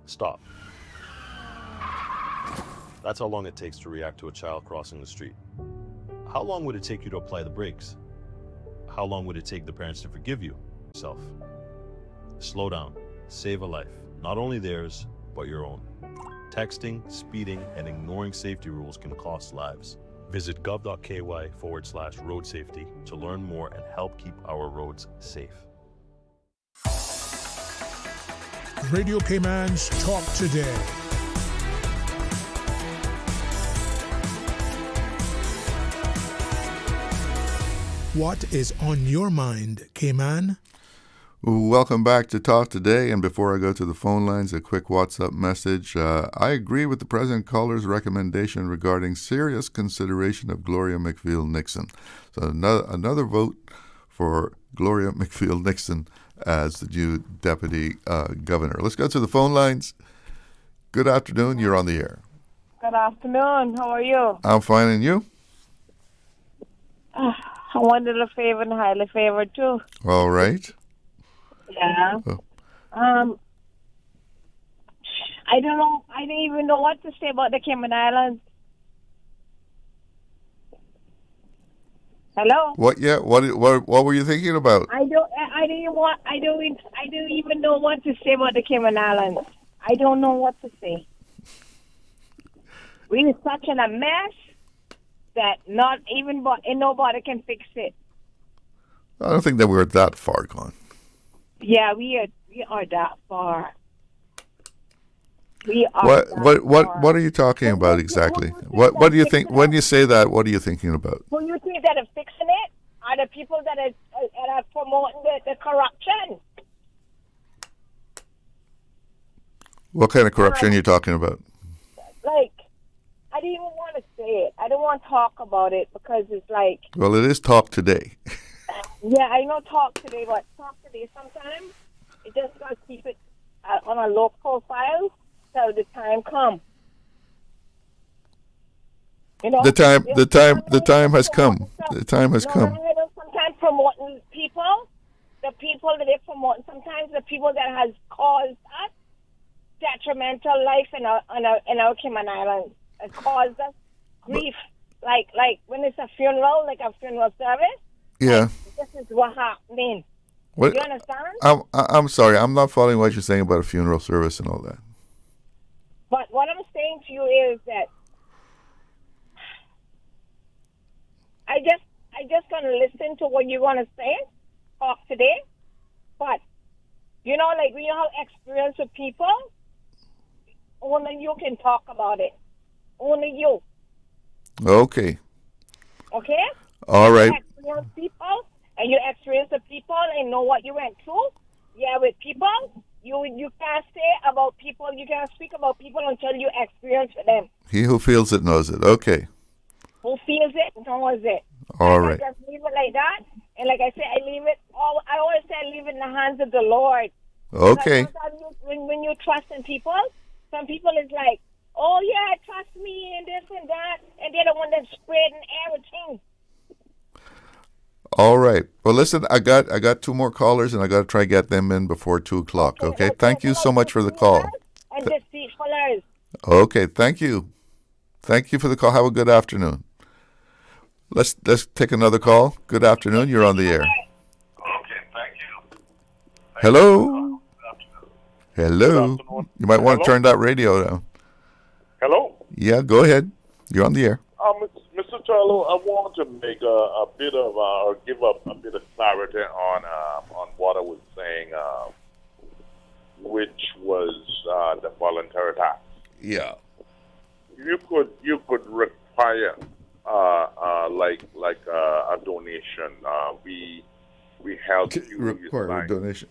S26: Stop. That's how long it takes to react to a child crossing the street. How long would it take you to apply the brakes? How long would it take the parents to forgive you? Yourself. Slow down. Save a life. Not only theirs, but your own. Texting, speeding, and ignoring safety rules can cost lives. Visit gov.ky/road safety to learn more and help keep our roads safe.
S11: Radio Cayman's Talk Today. What is on your mind, Cayman?
S4: Welcome back to Talk Today. And before I go to the phone lines, a quick WhatsApp message. I agree with the present caller's recommendation regarding serious consideration of Gloria McField-Nixon. So another vote for Gloria McField-Nixon as the new deputy governor. Let's go to the phone lines. Good afternoon. You're on the air.
S27: Good afternoon. How are you?
S4: I'm fine. And you?
S27: I wanted a favor and highly favored too.
S4: All right.
S27: Yeah.
S4: Oh.
S27: I don't know. I don't even know what to say about the Cayman Islands. Hello.
S4: What? Yeah. What were you thinking about?
S27: I don't even know what to say about the Cayman Islands. I don't know what to say. We're such in a mess that nobody can fix it.
S4: I don't think that we're that far gone.
S27: Yeah, we are that far. We are.
S4: What are you talking about exactly? What do you think when you say that? What are you thinking about?
S27: Who you think that are fixing it are the people that are promoting the corruption.
S4: What kind of corruption are you talking about?
S27: Like, I didn't even want to say it. I don't want to talk about it because it's like.
S4: Well, it is talk today.
S27: Yeah, I know talk today, but talk today sometimes it just got to keep it on a low profile till the time comes. You know,
S4: the time has come. The time has come.
S27: Sometimes promoting people, the people that they promote, sometimes the people that has caused us detrimental life in our Cayman Islands. It caused us grief, like when it's a funeral, like a funeral service.
S4: Yeah.
S27: Like, this is what happening.
S4: What?
S27: You understand?
S4: I'm sorry. I'm not following what you're saying about a funeral service and all that.
S27: But what I'm saying to you is that I just gonna listen to what you're gonna say, talk today. But you know, like when you have experience with people, only you can talk about it. Only you.
S4: Okay.
S27: Okay?
S4: All right.
S27: You experience people, and you experience the people and know what you went through. Yeah, with people, you can't say about people, you can't speak about people until you experience with them.
S4: He who feels it knows it. Okay.
S27: Who feels it knows it.
S4: All
S27: and
S4: right.
S27: I just leave it like that. And like I say, I always say I leave it in the hands of the Lord.
S4: Okay.
S27: When you trust in people, some people is like, oh yeah, trust me and this and that, and they're the one that's spreading everything.
S4: All right. Well, listen, I got two more callers, and I got to try to get them in before 2:00. Okay. Thank you so much for the call.
S27: And deceitfulers.
S4: Okay. Thank you. Thank you for the call. Have a good afternoon. Let's take another call. Good afternoon. You're on the air.
S7: Okay. Thank you.
S4: Hello. Hello. You might want to
S7: Hello?
S4: turn that radio down.
S7: Hello.
S4: Yeah. Go ahead. You're on the air.
S7: Mr. Charlo, I want to make a bit of or give up a bit of clarity on what I was saying, which was the voluntary tax.
S4: Yeah.
S7: You could require like a donation. We help you.
S4: Require a donation.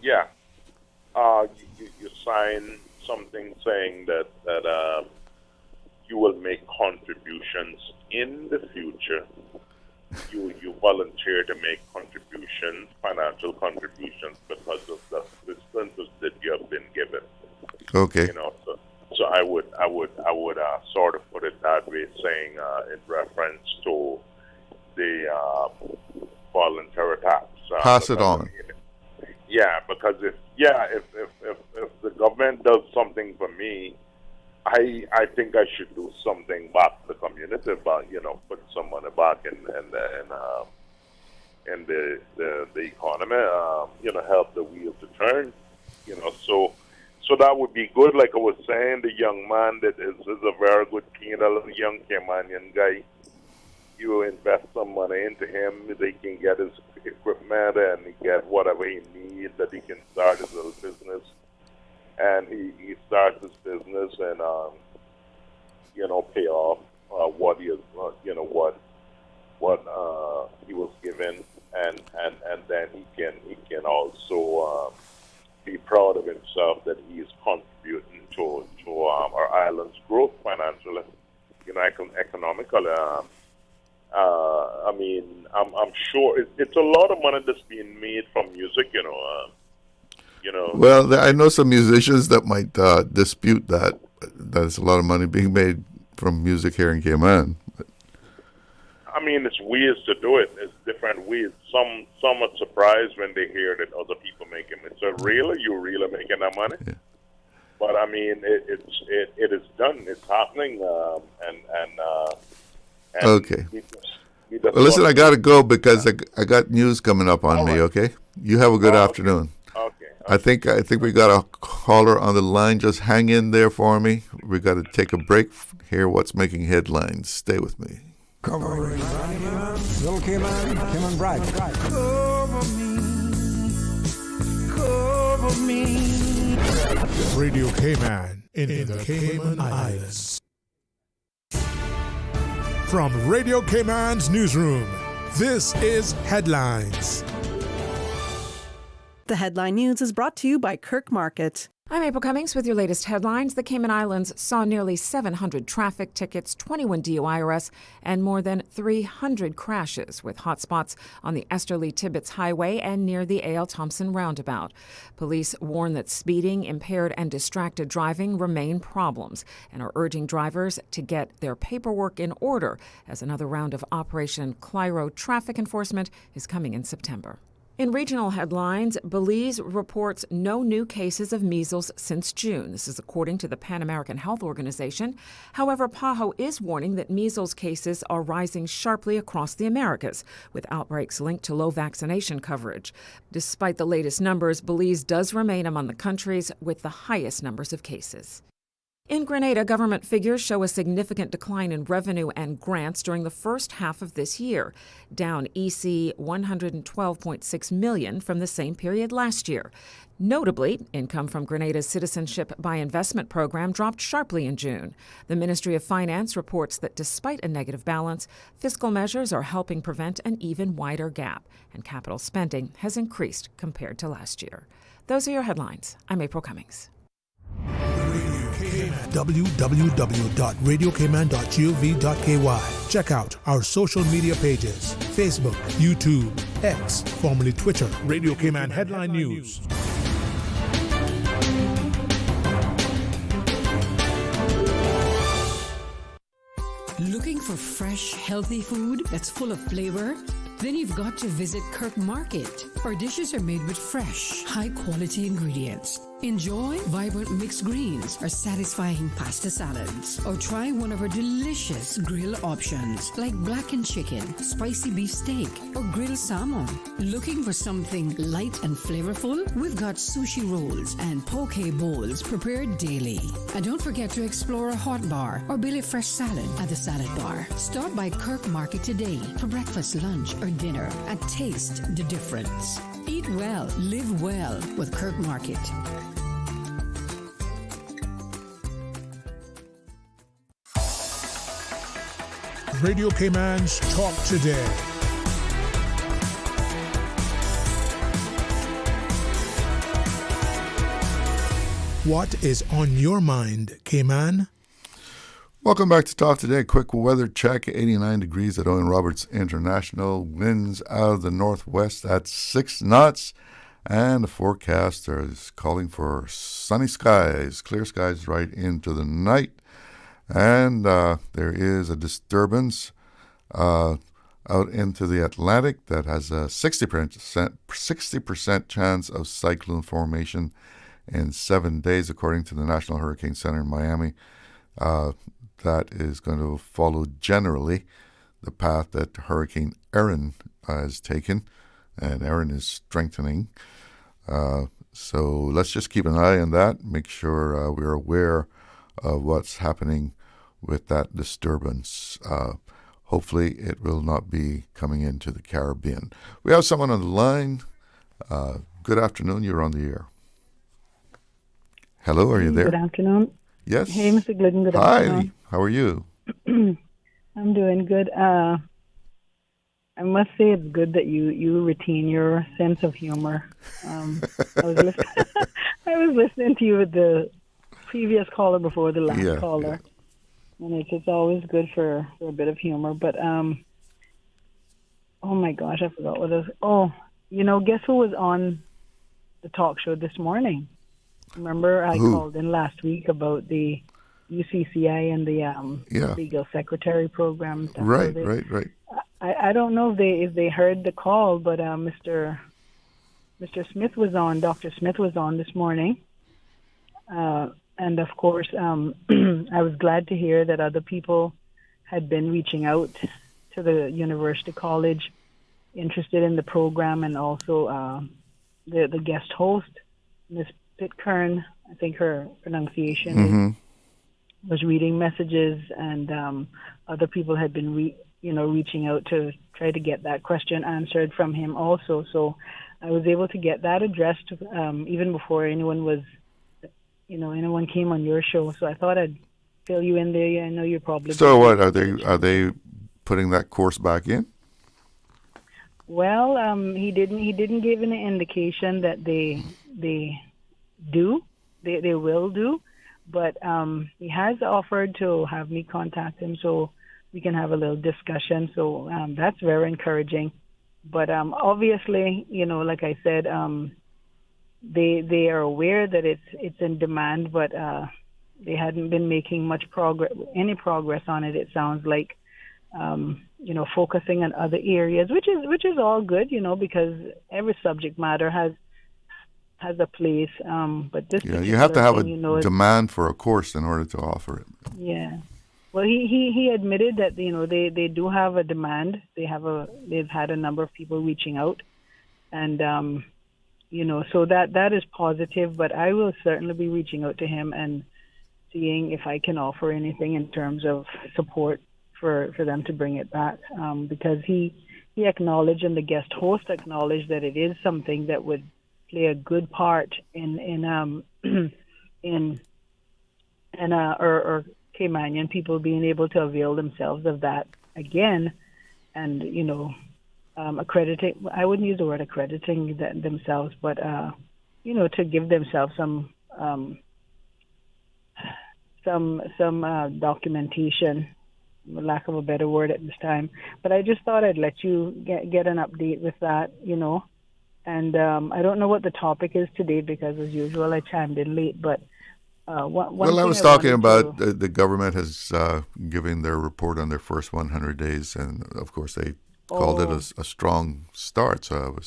S7: Yeah. You sign something saying that you will make contributions in the future. You volunteer to make contributions, financial contributions, because of the assistance that you have been given.
S4: Okay.
S7: You know, so I would sort of put it that way, saying in reference to the voluntary tax.
S4: Pass it on.
S7: Yeah, because if the government does something for me, I think I should do something back to the community, but put some money back in the economy, help the wheel to turn, so that would be good. Like I was saying, the young man that is a very good young Caymanian guy. You invest some money into him, they can get his equipment and get whatever he needs that he can start his little business. And he starts his business and pay off what he is what he was given, and then he can also be proud of himself that he is contributing to our island's growth financially, economically. I'm sure it's a lot of money that's being made from music,
S4: Well, I know some musicians that might dispute that. There's a lot of money being made from music here in Cayman.
S7: It's ways to do it. It's different ways. Some are surprised when they hear that other people make it. So really, you really making that money? Yeah. But it is done. It's happening. And
S4: okay. Well, listen, I got to go because I got news coming up on me. Okay. You have a good afternoon.
S7: Okay.
S4: I think we got a caller on the line. Just hang in there for me. We got to take a break. Hear what's making headlines. Stay with me.
S2: Covering Little Cayman, Cayman Bride. Cover me.
S11: Radio Cayman in the Cayman Islands. From Radio Cayman's newsroom, this is Headlines.
S9: The Headline News is brought to you by Kirk Market.
S15: I'm April Cummings with your latest headlines. The Cayman Islands saw nearly 700 traffic tickets, 21 DUI arrests, and more than 300 crashes, with hotspots on the Esterly-Tibbetts Highway and near the A.L. Thompson roundabout. Police warn that speeding, impaired, and distracted driving remain problems and are urging drivers to get their paperwork in order as another round of Operation Clyro traffic enforcement is coming in September. In regional headlines, Belize reports no new cases of measles since June. This is according to the Pan American Health Organization. However, PAHO is warning that measles cases are rising sharply across the Americas, with outbreaks linked to low vaccination coverage. Despite the latest numbers, Belize does remain among the countries with the highest numbers of cases. In Grenada, government figures show a significant decline in revenue and grants during the first half of this year, down EC $112.6 million from the same period last year. Notably, income from Grenada's Citizenship by Investment program dropped sharply in June. The Ministry of Finance reports that despite a negative balance, fiscal measures are helping prevent an even wider gap, and capital spending has increased compared to last year. Those are your headlines. I'm April Cummings.
S11: www.radiocayman.gov.ky. Check out our social media pages: Facebook, YouTube, X, formerly Twitter, Radio Cayman Headline News.
S17: Looking for fresh, healthy food that's full of flavor? Then you've got to visit Kirk Market. Our dishes are made with fresh, high-quality ingredients. Enjoy vibrant mixed greens or satisfying pasta salads. Or try one of our delicious grill options like blackened chicken, spicy beef steak, or grilled salmon. Looking for something light and flavorful? We've got sushi rolls and poke bowls prepared daily. And don't forget to explore a hot bar or Billy Fresh salad at the salad bar. Stop by Kirk Market today for breakfast, lunch, or dinner and taste the difference. Eat well, live well with Kirk Market.
S11: Radio Cayman's Talk Today. What is on your mind, Cayman?
S4: Welcome back to Talk Today. Quick weather check. 89 degrees at Owen Roberts International. Winds out of the northwest at 6 knots. And the forecaster is calling for sunny skies, clear skies right into the night. And there is a disturbance out into the Atlantic that has a 60% chance of cyclone formation in 7 days, according to the National Hurricane Center in Miami. That is going to follow generally the path that Hurricane Erin has taken, and Erin is strengthening. So let's just keep an eye on that, make sure we're aware of what's happening with that disturbance. Hopefully it will not be coming into the Caribbean. We have someone on the line. Good afternoon, you're on the air. Hello, are you there?
S18: Good afternoon.
S4: Yes.
S18: Hey, Mr. Glidden, good afternoon.
S4: Hi, how are you?
S18: I'm doing good. I must say it's good that you retain your sense of humor. I was listening to you with the previous caller before the last caller. Yeah. And it's always good for a bit of humor. But, oh my gosh, I forgot what it was. Oh, guess who was on the talk show this morning? Remember I called in last week about the UCCI and the legal secretary program.
S4: Right.
S18: I don't know if they heard the call, but Mr. Smith was on. Dr. Smith was on this morning. And of course, I was glad to hear that other people had been reaching out to the University College, interested in the program, and also the guest host, Ms. Pitcairn, I think her pronunciation was reading messages, and other people had been reaching out to try to get that question answered from him also. So I was able to get that addressed even before anyone was anyone came on your show. So I thought I'd fill you in there. I know you're probably.
S4: So what are they putting that course back in?
S18: Well, he didn't give any indication that they will do, but he has offered to have me contact him so we can have a little discussion. So that's very encouraging. But obviously, like I said, they are aware that it's in demand, but they hadn't been making any progress on it. It sounds like. Focusing on other areas, which is all good, because every subject matter has a place. But this
S4: you have to have
S18: thing,
S4: a demand for a course in order to offer it.
S18: Yeah. Well, he admitted that they do have a demand. They've had a number of people reaching out, and so that is positive. But I will certainly be reaching out to him and seeing if I can offer anything in terms of support for them to bring it back, because he acknowledged, and the guest host acknowledged, that it is something that would play a good part in Caymanian people being able to avail themselves of that again, and accrediting. I wouldn't use the word accrediting themselves, but to give themselves some documentation, lack of a better word at this time. But I just thought I'd let you get an update with that, and I don't know what the topic is today because, as usual, I chimed in late. But I
S4: was talking about the government has given their report on their first 100 days, and of course they called it a strong start. So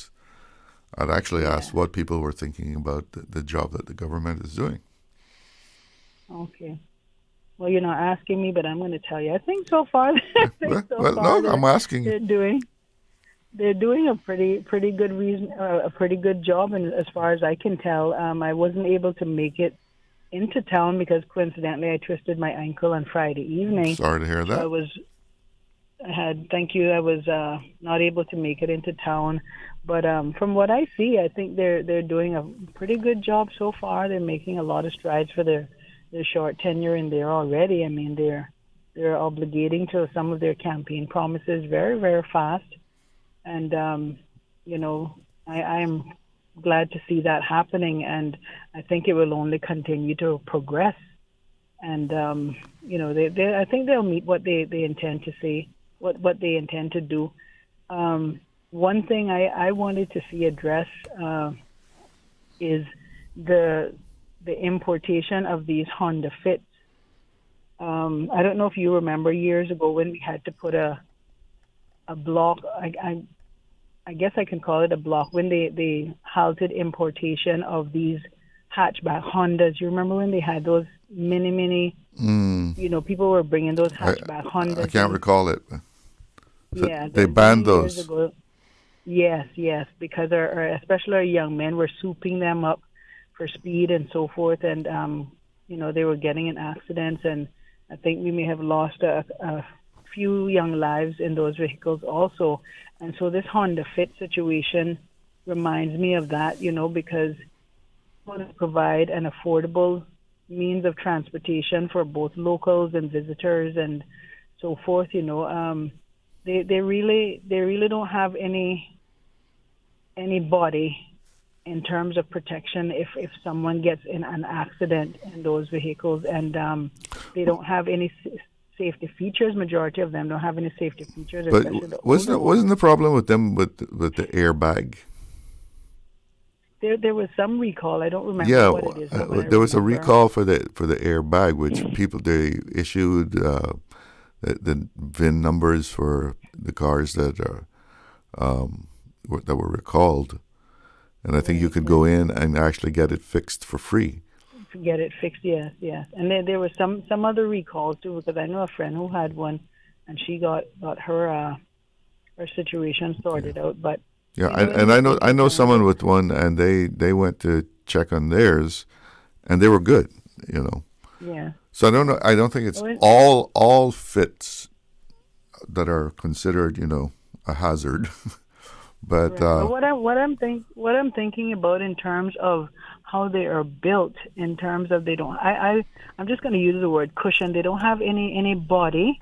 S4: I'd actually asked what people were thinking about the job that the government is doing.
S18: Okay. Well, you're not asking me, but I'm going to tell you. I think so far,
S4: I'm asking you.
S18: They're doing a pretty good job, and as far as I can tell, I wasn't able to make it into town because coincidentally I twisted my ankle on Friday evening.
S4: Sorry to hear that.
S18: I was not able to make it into town, but from what I see, I think they're doing a pretty good job so far. They're making a lot of strides for their short tenure in there already. I mean, they're obligating to some of their campaign promises very, very fast. And, I am glad to see that happening. And I think it will only continue to progress. And, I think they'll meet what they intend to say, what they intend to do. One thing I wanted to see addressed is the importation of these Honda Fits. I don't know if you remember years ago when we had to put a block. I guess I can call it a block when they halted importation of these hatchback Hondas. You remember when they had those mini? People were bringing those hatchback Hondas.
S4: I can't recall it.
S18: Yeah,
S4: they banned those.
S18: Ago. Yes, because especially our young men were souping them up for speed and so forth, and they were getting in accidents, and I think we may have lost a few young lives in those vehicles also. And so this Honda Fit situation reminds me of that, because we want to provide an affordable means of transportation for both locals and visitors and so forth. They really don't have any body in terms of protection if someone gets in an accident in those vehicles, and they don't have any safety features. Majority of them don't have any safety features.
S4: But wasn't the problem with them with the airbag?
S18: There was some recall. I don't remember what it is.
S4: There was a recall for the airbag, which they issued the VIN numbers for the cars that were recalled. And I think you could go in and actually get it fixed for free.
S18: Get it fixed, yes. And then there was some other recalls too, because I know a friend who had one, and she got her situation sorted out. But
S4: I know someone with one, and they went to check on theirs, and they were good.
S18: Yeah.
S4: So I don't know. I don't think it's all fits that are considered, a hazard. But
S18: what I'm thinking about in terms of they are built in terms of they don't. I'm just going to use the word cushion. They don't have any body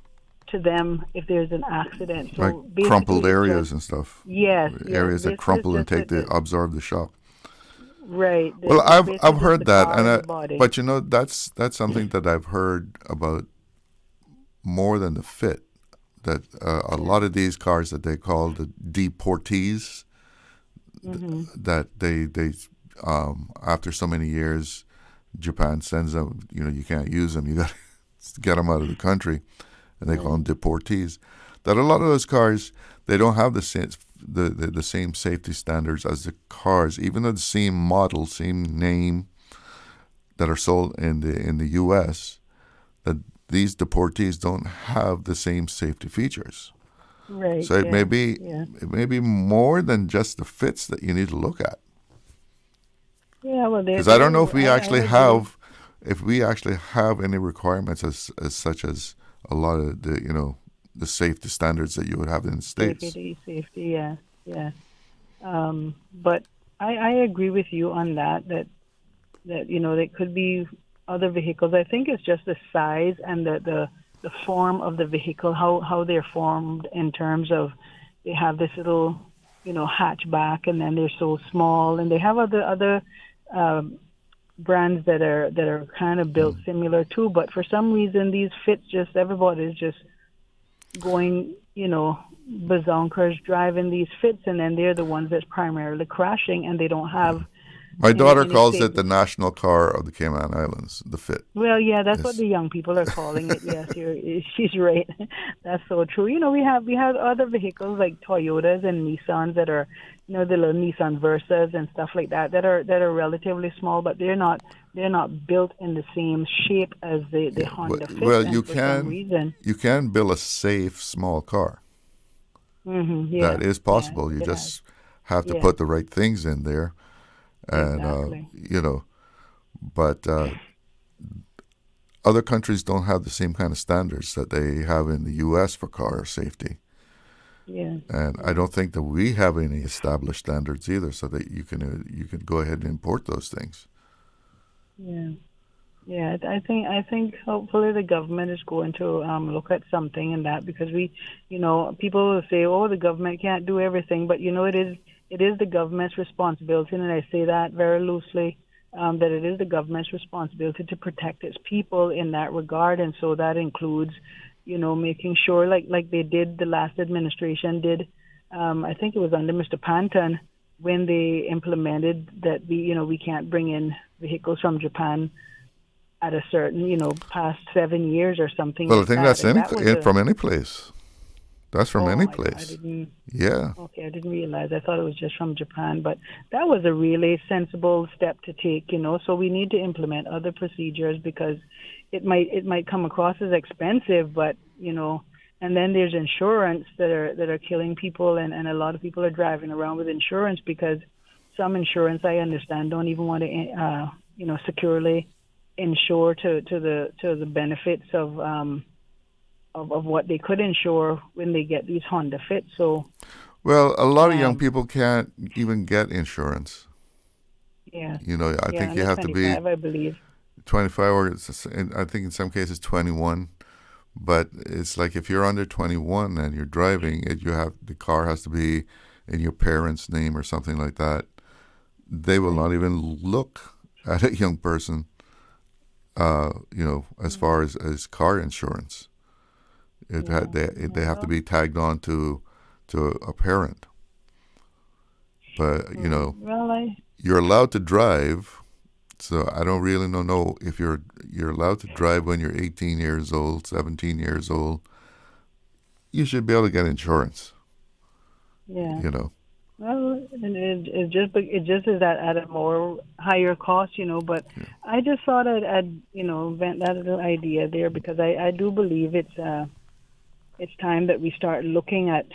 S18: to them if there's an accident. So
S4: like crumpled areas and stuff.
S18: Yes,
S4: areas that crumple and absorb the shock.
S18: Right.
S4: Well, I've heard that, but that's something that I've heard about more than the fit. That a lot of these cars that they call the deportees, that they after so many years, Japan sends them. You can't use them. You got to get them out of the country, and they call them deportees. That a lot of those cars, they don't have the same safety standards as the cars, even though the same model, same name, that are sold in the U.S. That these deportees don't have the same safety features.
S18: Right.
S4: So it may be more than just the fits that you need to look at.
S18: Yeah, well,
S4: because I don't know if we actually have any requirements as such as a lot of the safety standards that you would have in the States.
S18: Safety, yeah. But I agree with you on that there could be other vehicles. I think it's just the size and the form of the vehicle, how they're formed in terms of they have this little, hatchback, and then they're so small, and they have other brands that are kind of built similar too. But for some reason, these fits everybody's just going, bazonkers driving these fits, and then they're the ones that's primarily crashing, and they don't have.
S4: My daughter calls it the national car of the Cayman Islands, the Fit.
S18: Well, yeah, that's what the young people are calling it. Yes, she's right. That's so true. We have other vehicles like Toyotas and Nissans that are, the little Nissan Versas and stuff like that are relatively small, but they're not built in the same shape as the Honda Fit.
S4: Well, you can build a safe small car. That is possible. You just have to put the right things in there. And, but other countries don't have the same kind of standards that they have in the U.S. for car safety.
S18: Yeah.
S4: And I don't think that we have any established standards either, so that you can go ahead and import those things.
S18: Yeah. Yeah, I think hopefully the government is going to look at something in that, because people will say, oh, the government can't do everything, but it is the government's responsibility, and I say that very loosely, that it is the government's responsibility to protect its people in that regard, and so that includes, making sure, like they did, the last administration did, I think it was under Mr. Panton, when they implemented that we can't bring in vehicles from Japan at a certain, past 7 years or something.
S4: Well, I think that's from any place. That's from any place. Yeah.
S18: Okay, I didn't realize. I thought it was just from Japan, but that was a really sensible step to take, So we need to implement other procedures, because it might come across as expensive, but and then there's insurance that are killing people, and a lot of people are driving around with insurance, because some insurance, I understand, don't even want to securely insure to the benefits of what they could insure when they get these Honda Fits. So,
S4: well, a lot of young people can't even get insurance.
S18: Yeah.
S4: I think you have to be,
S18: I believe,
S4: 25, or I think in some cases 21. But it's like if you're under 21 and you're driving, the car has to be in your parents' name or something like that. They will not even look at a young person, as far as car insurance. They have to be tagged on to a parent. But you're allowed to drive, so I don't really know if you're allowed to drive when you're 18 years old, 17 years old. You should be able to get insurance.
S18: Yeah. Well, it just is at a more higher cost, But I just thought I'd vent that little idea there, because I do believe it's time that we start looking at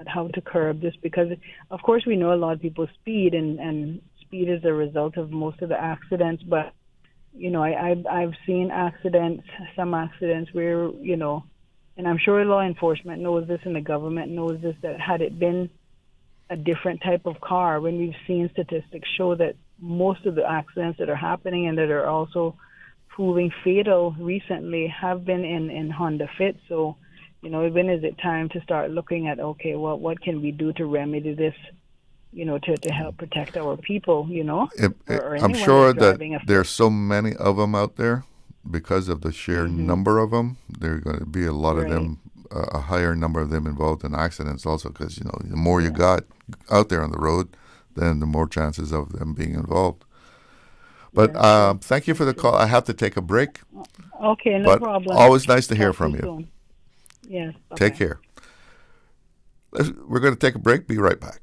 S18: how to curb this, because of course we know a lot of people speed, and speed is a result of most of the accidents. But I've seen some accidents where and I'm sure law enforcement knows this, and the government knows this, that had it been a different type of car, when we've seen statistics show that most of the accidents that are happening and that are also proving fatal recently have been in Honda Fit. So, when is it time to start looking at, okay, well, what can we do to remedy this, to help protect our people, or
S4: I'm sure that there's so many of them out there because of the sheer number of them. There are going to be a lot of them, a higher number of them involved in accidents also because, the more you got out there on the road, then the more chances of them being involved. But thank you for the call. I have to take a break.
S18: Okay, no problem.
S4: Always nice to hear from you.
S18: Soon. Yes.
S4: Take care. We're going to take a break. Be right back.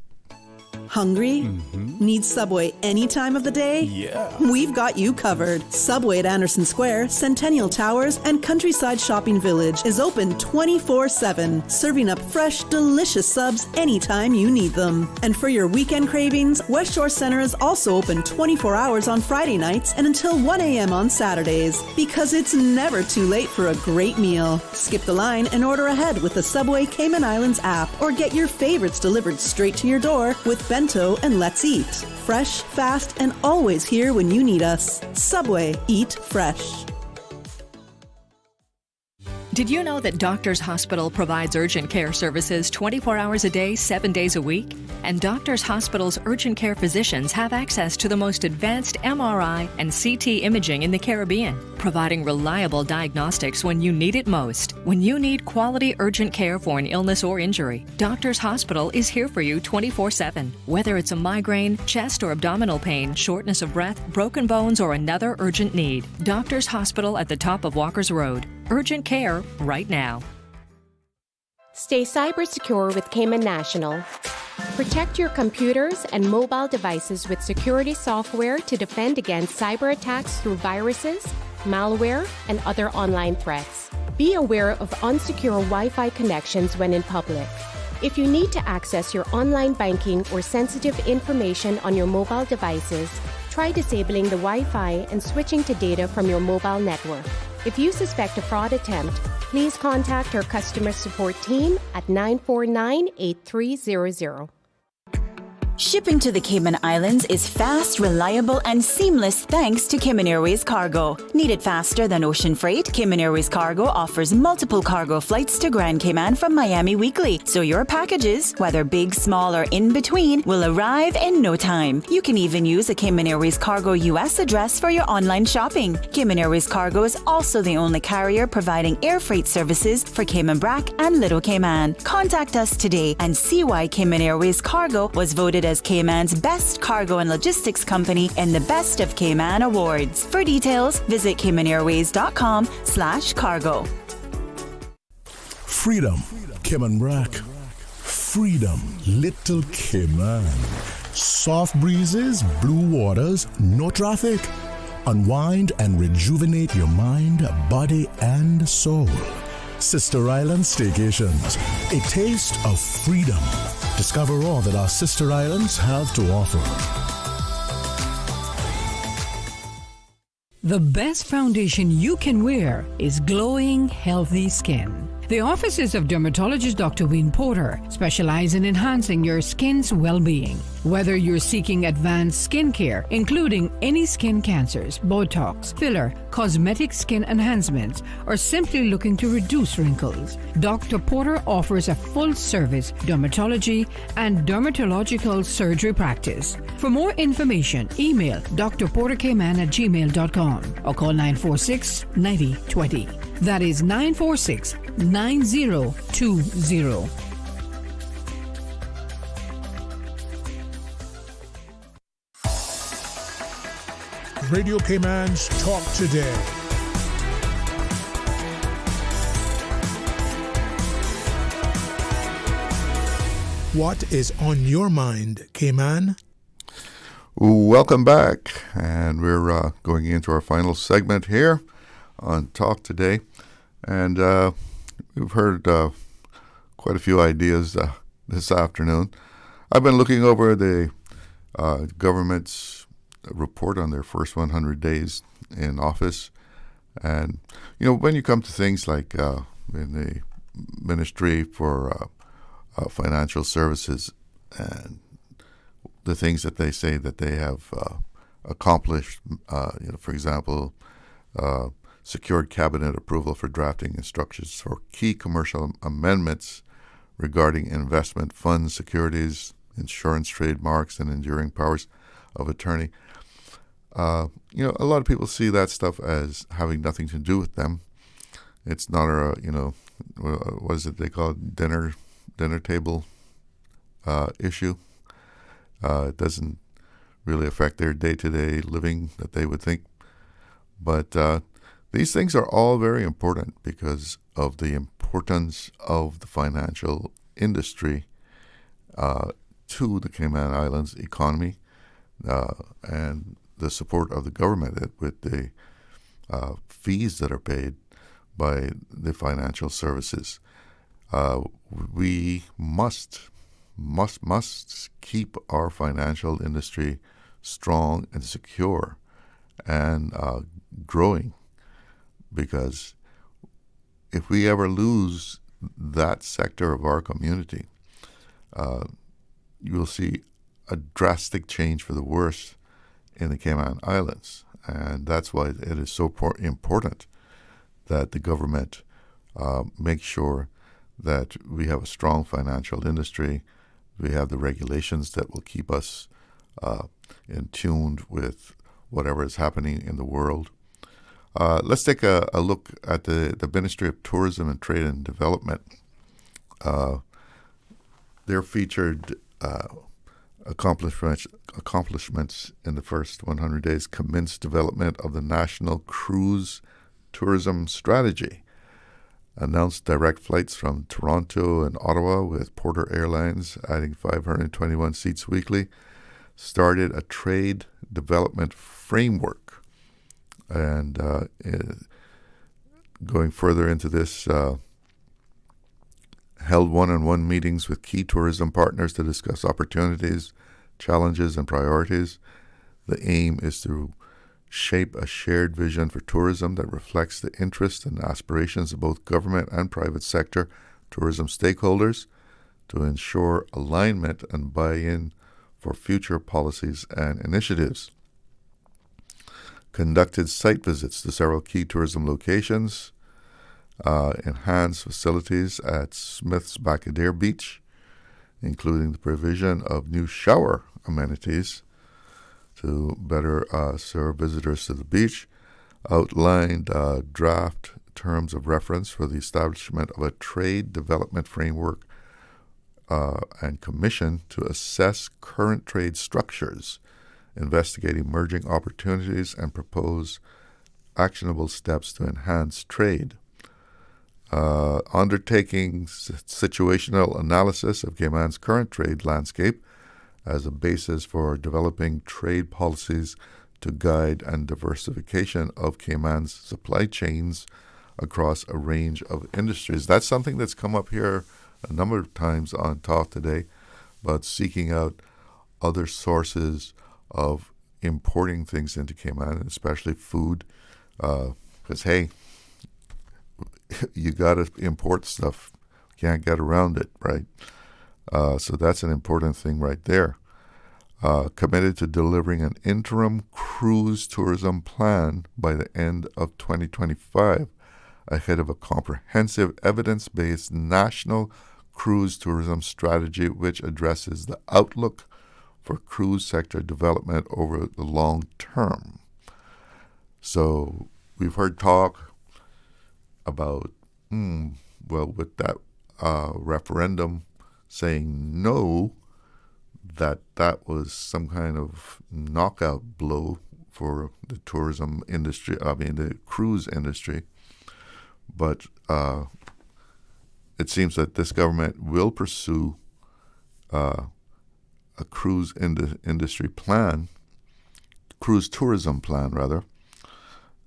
S9: Hungry? Need Subway any time of the day?
S14: Yeah.
S9: We've got you covered. Subway at Anderson Square, Centennial Towers, and Countryside Shopping Village is open 24/7, serving up fresh, delicious subs anytime you need them. And for your weekend cravings, West Shore Center is also open 24 hours on Friday nights and until 1 a.m. on Saturdays. Because it's never too late for a great meal. Skip the line and order ahead with the Subway Cayman Islands app, or get your favorites delivered straight to your door with Bento and Let's Eat. Fresh, fast, and always here when you need us. Subway. Eat fresh.
S3: Did you know that Doctors Hospital provides urgent care services 24 hours a day, 7 days a week? And Doctors Hospital's urgent care physicians have access to the most advanced MRI and CT imaging in the Caribbean, providing reliable diagnostics when you need it most. When you need quality urgent care for an illness or injury, Doctors Hospital is here for you 24/7. Whether it's a migraine, chest or abdominal pain, shortness of breath, broken bones, or another urgent need, Doctors Hospital at the top of Walker's Road. Urgent care right now.
S6: Stay cyber secure with Cayman National. Protect your computers and mobile devices with security software to defend against cyber attacks through viruses, malware, and other online threats. Be aware of unsecure Wi-Fi connections when in public. If you need to access your online banking or sensitive information on your mobile devices, try disabling the Wi-Fi and switching to data from your mobile network. If you suspect a fraud attempt, please contact our customer support team at 949-8300.
S12: Shipping to the Cayman Islands is fast, reliable, and seamless thanks to Cayman Airways Cargo. Need it faster than ocean freight? Cayman Airways Cargo offers multiple cargo flights to Grand Cayman from Miami weekly, so your packages, whether big, small, or in between, will arrive in no time. You can even use a Cayman Airways Cargo US address for your online shopping. Cayman Airways Cargo is also the only carrier providing air freight services for Cayman Brac and Little Cayman. Contact us today and see why Cayman Airways Cargo was voted as Cayman's best cargo and logistics company in the Best of Cayman Awards. For details, visit CaymanAirways.com/cargo.
S11: Freedom, Cayman Brac. Freedom, Little Cayman. Soft breezes, blue waters, no traffic. Unwind and rejuvenate your mind, body, and soul. Sister Island Staycations, a taste of freedom. Discover all that our sister islands have to offer.
S17: The best foundation you can wear is glowing, healthy skin. The offices of dermatologist Dr. Wayne Porter specialize in enhancing your skin's well-being. Whether you're seeking advanced skincare, including any skin cancers, Botox, filler, cosmetic skin enhancements, or simply looking to reduce wrinkles, Dr. Porter offers a full-service dermatology and dermatological surgery practice. For more information, email drportercayman@gmail.com or call 946-9020. That is 946-9020.
S11: Radio Cayman's Talk Today. What is on your mind, Cayman?
S4: Welcome back, and we're going into our final segment here on Talk Today, and we've heard quite a few ideas this afternoon. I've been looking over the government's report on their first 100 days in office, and when you come to things like in the Ministry for Financial Services and the things that they say that they have accomplished, for example, secured cabinet approval for drafting instructions for key commercial amendments regarding investment funds, securities, insurance, trademarks, and enduring powers of attorney. A lot of people see that stuff as having nothing to do with them. It's not what is it they call it? Dinner table issue. It doesn't really affect their day-to-day living that they would think. But these things are all very important because of the importance of the financial industry to the Cayman Islands economy and the support of the government with the fees that are paid by the financial services. We must keep our financial industry strong and secure and growing, because if we ever lose that sector of our community, you will see a drastic change for the worse in the Cayman Islands. And that's why it is so important that the government make sure that we have a strong financial industry. We have the regulations that will keep us in tune with whatever is happening in the world. Let's take a look at the Ministry of Tourism and Trade and Development. They're featured accomplishments in the first 100 days commenced development of the National Cruise Tourism Strategy, announced direct flights from Toronto and Ottawa with Porter Airlines adding 521 seats weekly, started a trade development framework. And going further into this, held one-on-one meetings with key tourism partners to discuss opportunities, challenges, and priorities. The aim is to shape a shared vision for tourism that reflects the interests and aspirations of both government and private sector tourism stakeholders to ensure alignment and buy-in for future policies and initiatives. Conducted site visits to several key tourism locations, enhanced facilities at Smith's Back-A-Dare Beach, including the provision of new shower amenities to better serve visitors to the beach, outlined draft terms of reference for the establishment of a trade development framework and commission to assess current trade structures, investigate emerging opportunities, and propose actionable steps to enhance trade. Undertaking situational analysis of Cayman's current trade landscape as a basis for developing trade policies to guide and diversification of Cayman's supply chains across a range of industries. That's something that's come up here a number of times on Talk Today, but seeking out other sources of importing things into Cayman, especially food, because, hey, you got to import stuff. Can't get around it, right? So that's an important thing right there. Committed to delivering an interim cruise tourism plan by the end of 2025, ahead of a comprehensive evidence-based national cruise tourism strategy which addresses the outlook for cruise sector development over the long term. So we've heard talk about, with that referendum saying no, that was some kind of knockout blow for the tourism industry, the cruise industry. But it seems that this government will pursue a cruise industry plan, cruise tourism plan rather,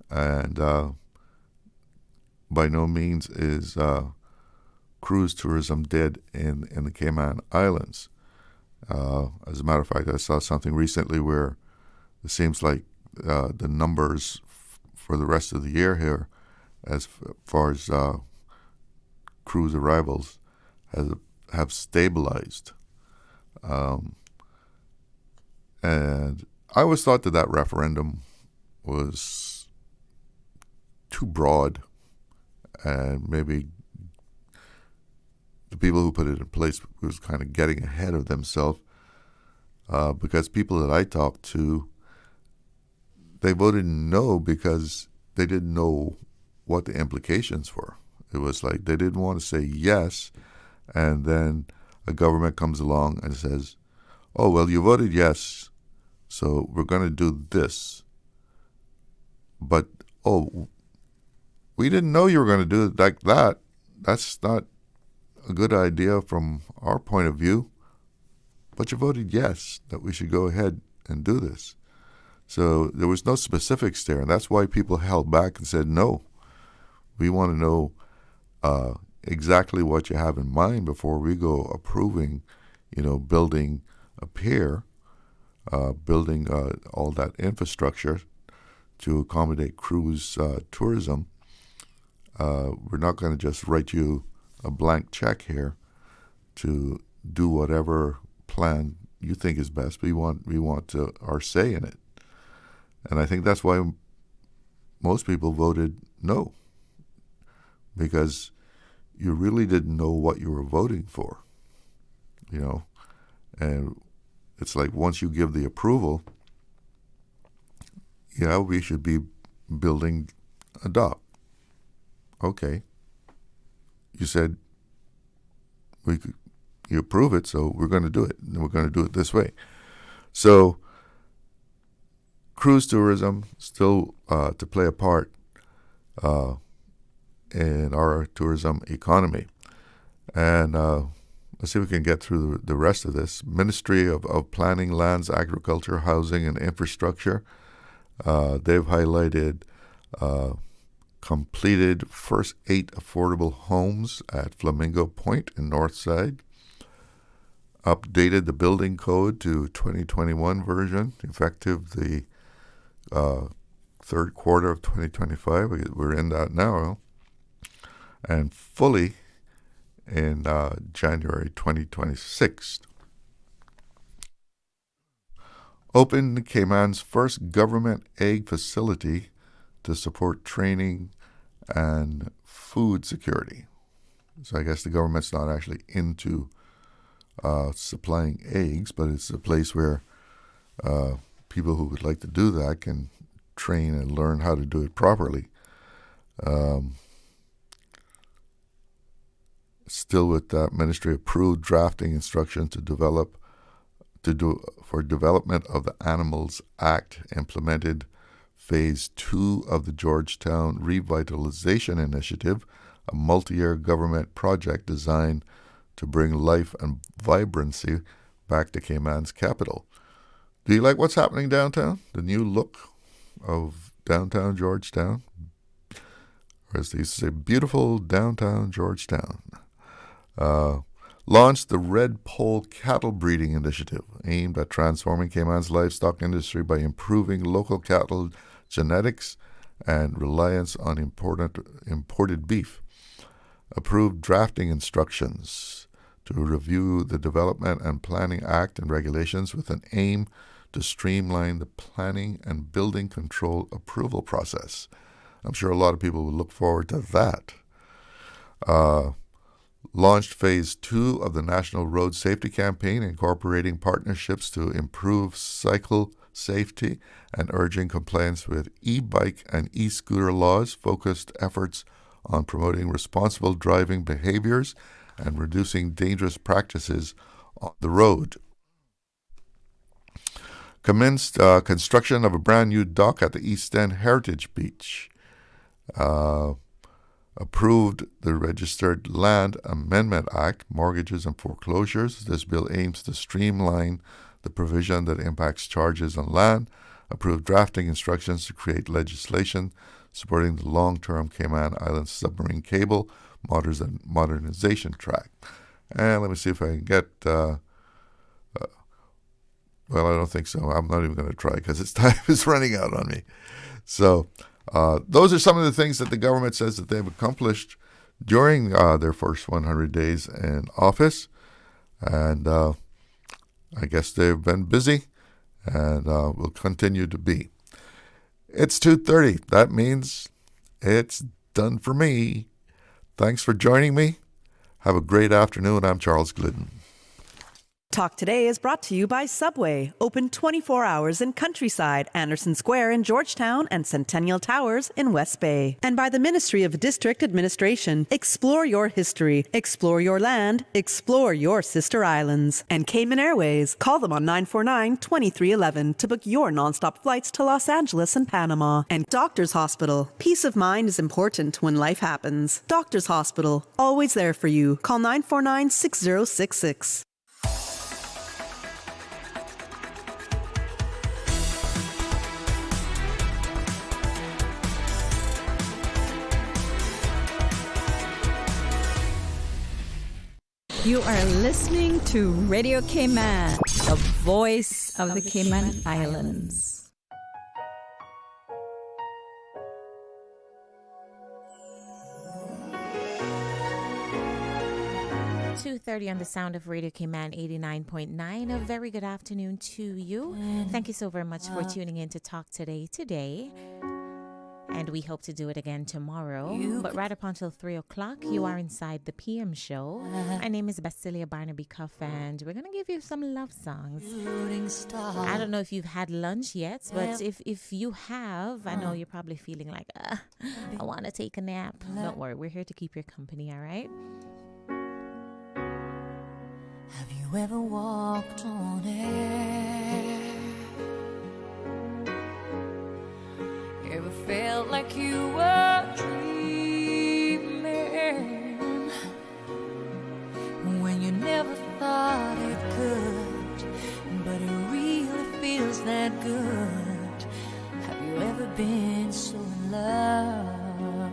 S4: and by no means is cruise tourism dead in the Cayman Islands. As a matter of fact, I saw something recently where it seems like the numbers for the rest of the year here, as far as cruise arrivals, have stabilized. And I always thought that referendum was too broad, and maybe the people who put it in place was kind of getting ahead of themselves, because people that I talked to, they voted no because they didn't know what the implications were. It was like they didn't want to say yes, and then a government comes along and says, oh, well, you voted yes, so we're going to do this. But, oh, we didn't know you were going to do it like that. That's not a good idea from our point of view. But you voted yes, that we should go ahead and do this. So there was no specifics there, and that's why people held back and said, no, we want to know exactly what you have in mind before we go approving, building a pier, building all that infrastructure to accommodate cruise tourism. We're not going to just write you a blank check here to do whatever plan you think is best. We want our say in it. And I think that's why most people voted no, because you really didn't know what you were voting for, And it's like once you give the approval, we should be building a dock. Okay. You said you approve it, so we're going to do it, and we're going to do it this way. So cruise tourism still to play a part in our tourism economy. And let's see if we can get through the rest of this. Ministry of Planning, Lands, Agriculture, Housing, and Infrastructure. They've highlighted completed first 8 affordable homes at Flamingo Point in Northside. Updated the building code to 2021 version, effective the third quarter of 2025. We're in that now. And fully in January 2026. Opened Cayman's first government egg facility to support training and food security. So I guess the government's not actually into supplying eggs, but it's a place where people who would like to do that can train and learn how to do it properly. Still with that, ministry approved drafting instructions for development of the Animals Act, implemented Phase 2 of the Georgetown Revitalization Initiative, a multi-year government project designed to bring life and vibrancy back to Cayman's capital. Do you like what's happening downtown? The new look of downtown Georgetown? Or as they used to say, beautiful downtown Georgetown. Launched the Red Pole Cattle Breeding Initiative, aimed at transforming Cayman's livestock industry by improving local cattle genetics and reliance on imported beef. Approved drafting instructions to review the Development and Planning Act and regulations with an aim to streamline the planning and building control approval process. I'm sure a lot of people will look forward to that. Launched Phase 2 of the National Road Safety Campaign, incorporating partnerships to improve cycle safety and urging compliance with e-bike and e-scooter laws, focused efforts on promoting responsible driving behaviors and reducing dangerous practices on the road. Commenced construction of a brand new dock at the East End Heritage Beach. Approved the Registered Land Amendment Act, Mortgages and Foreclosures. This bill aims to streamline the provision that impacts charges on land. Approved drafting instructions to create legislation supporting the long-term Cayman Islands submarine cable modernization track. And let me see if I can get... well, I don't think so. I'm not even going to try because its time is running out on me. So... those are some of the things that the government says that they've accomplished during their first 100 days in office. And I guess they've been busy, and will continue to be. It's 2:30. That means it's done for me. Thanks for joining me. Have a great afternoon. I'm Charles Glidden.
S9: Talk Today is brought to you by Subway, open 24 hours in Countryside, Anderson Square in Georgetown, and Centennial Towers in West Bay. And by the Ministry of District Administration. Explore your history, explore your land, explore your sister islands. And Cayman Airways. Call them on 949-2311 to book your nonstop flights to Los Angeles and Panama. And Doctors Hospital. Peace of mind is important when life happens. Doctors Hospital, always there for you. Call 949-6066.
S5: You are listening to Radio Cayman, the voice of the Cayman Islands.
S8: .30 on the sound of Radio Cayman 89.9. A very good afternoon to you. Thank you so very much for tuning in to Talk today. And we hope to do it again tomorrow. But right up until 3 o'clock, you are inside the PM show. My name is Basilia Barnaby Cuff, and we're going to give you some love songs. I don't know if you've had lunch yet, but if you have, I know you're probably feeling like, I want to take a nap. Don't worry, we're here to keep your company, all right?
S19: Have you ever walked on air? Ever felt like you were dreaming when you never thought it could, but it really feels that good? Have you ever been so in love?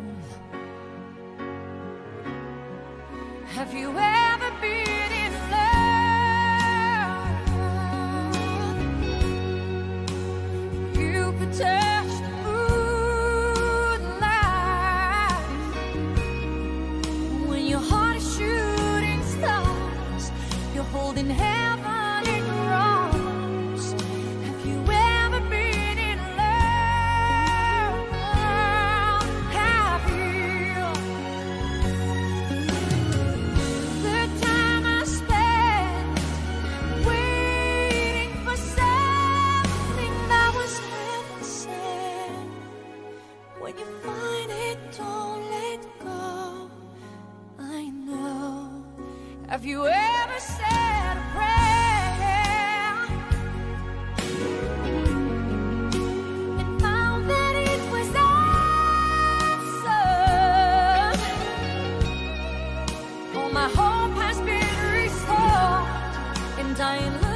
S19: Have you ever been in love? You could touch the holding heaven in your arms. Have you ever been in love? Have you? The time I spent waiting for something that was heaven sent. When you find it, don't let go. I know. Have you ever said a prayer and found that it was answered? Oh, my hope has been restored, and I am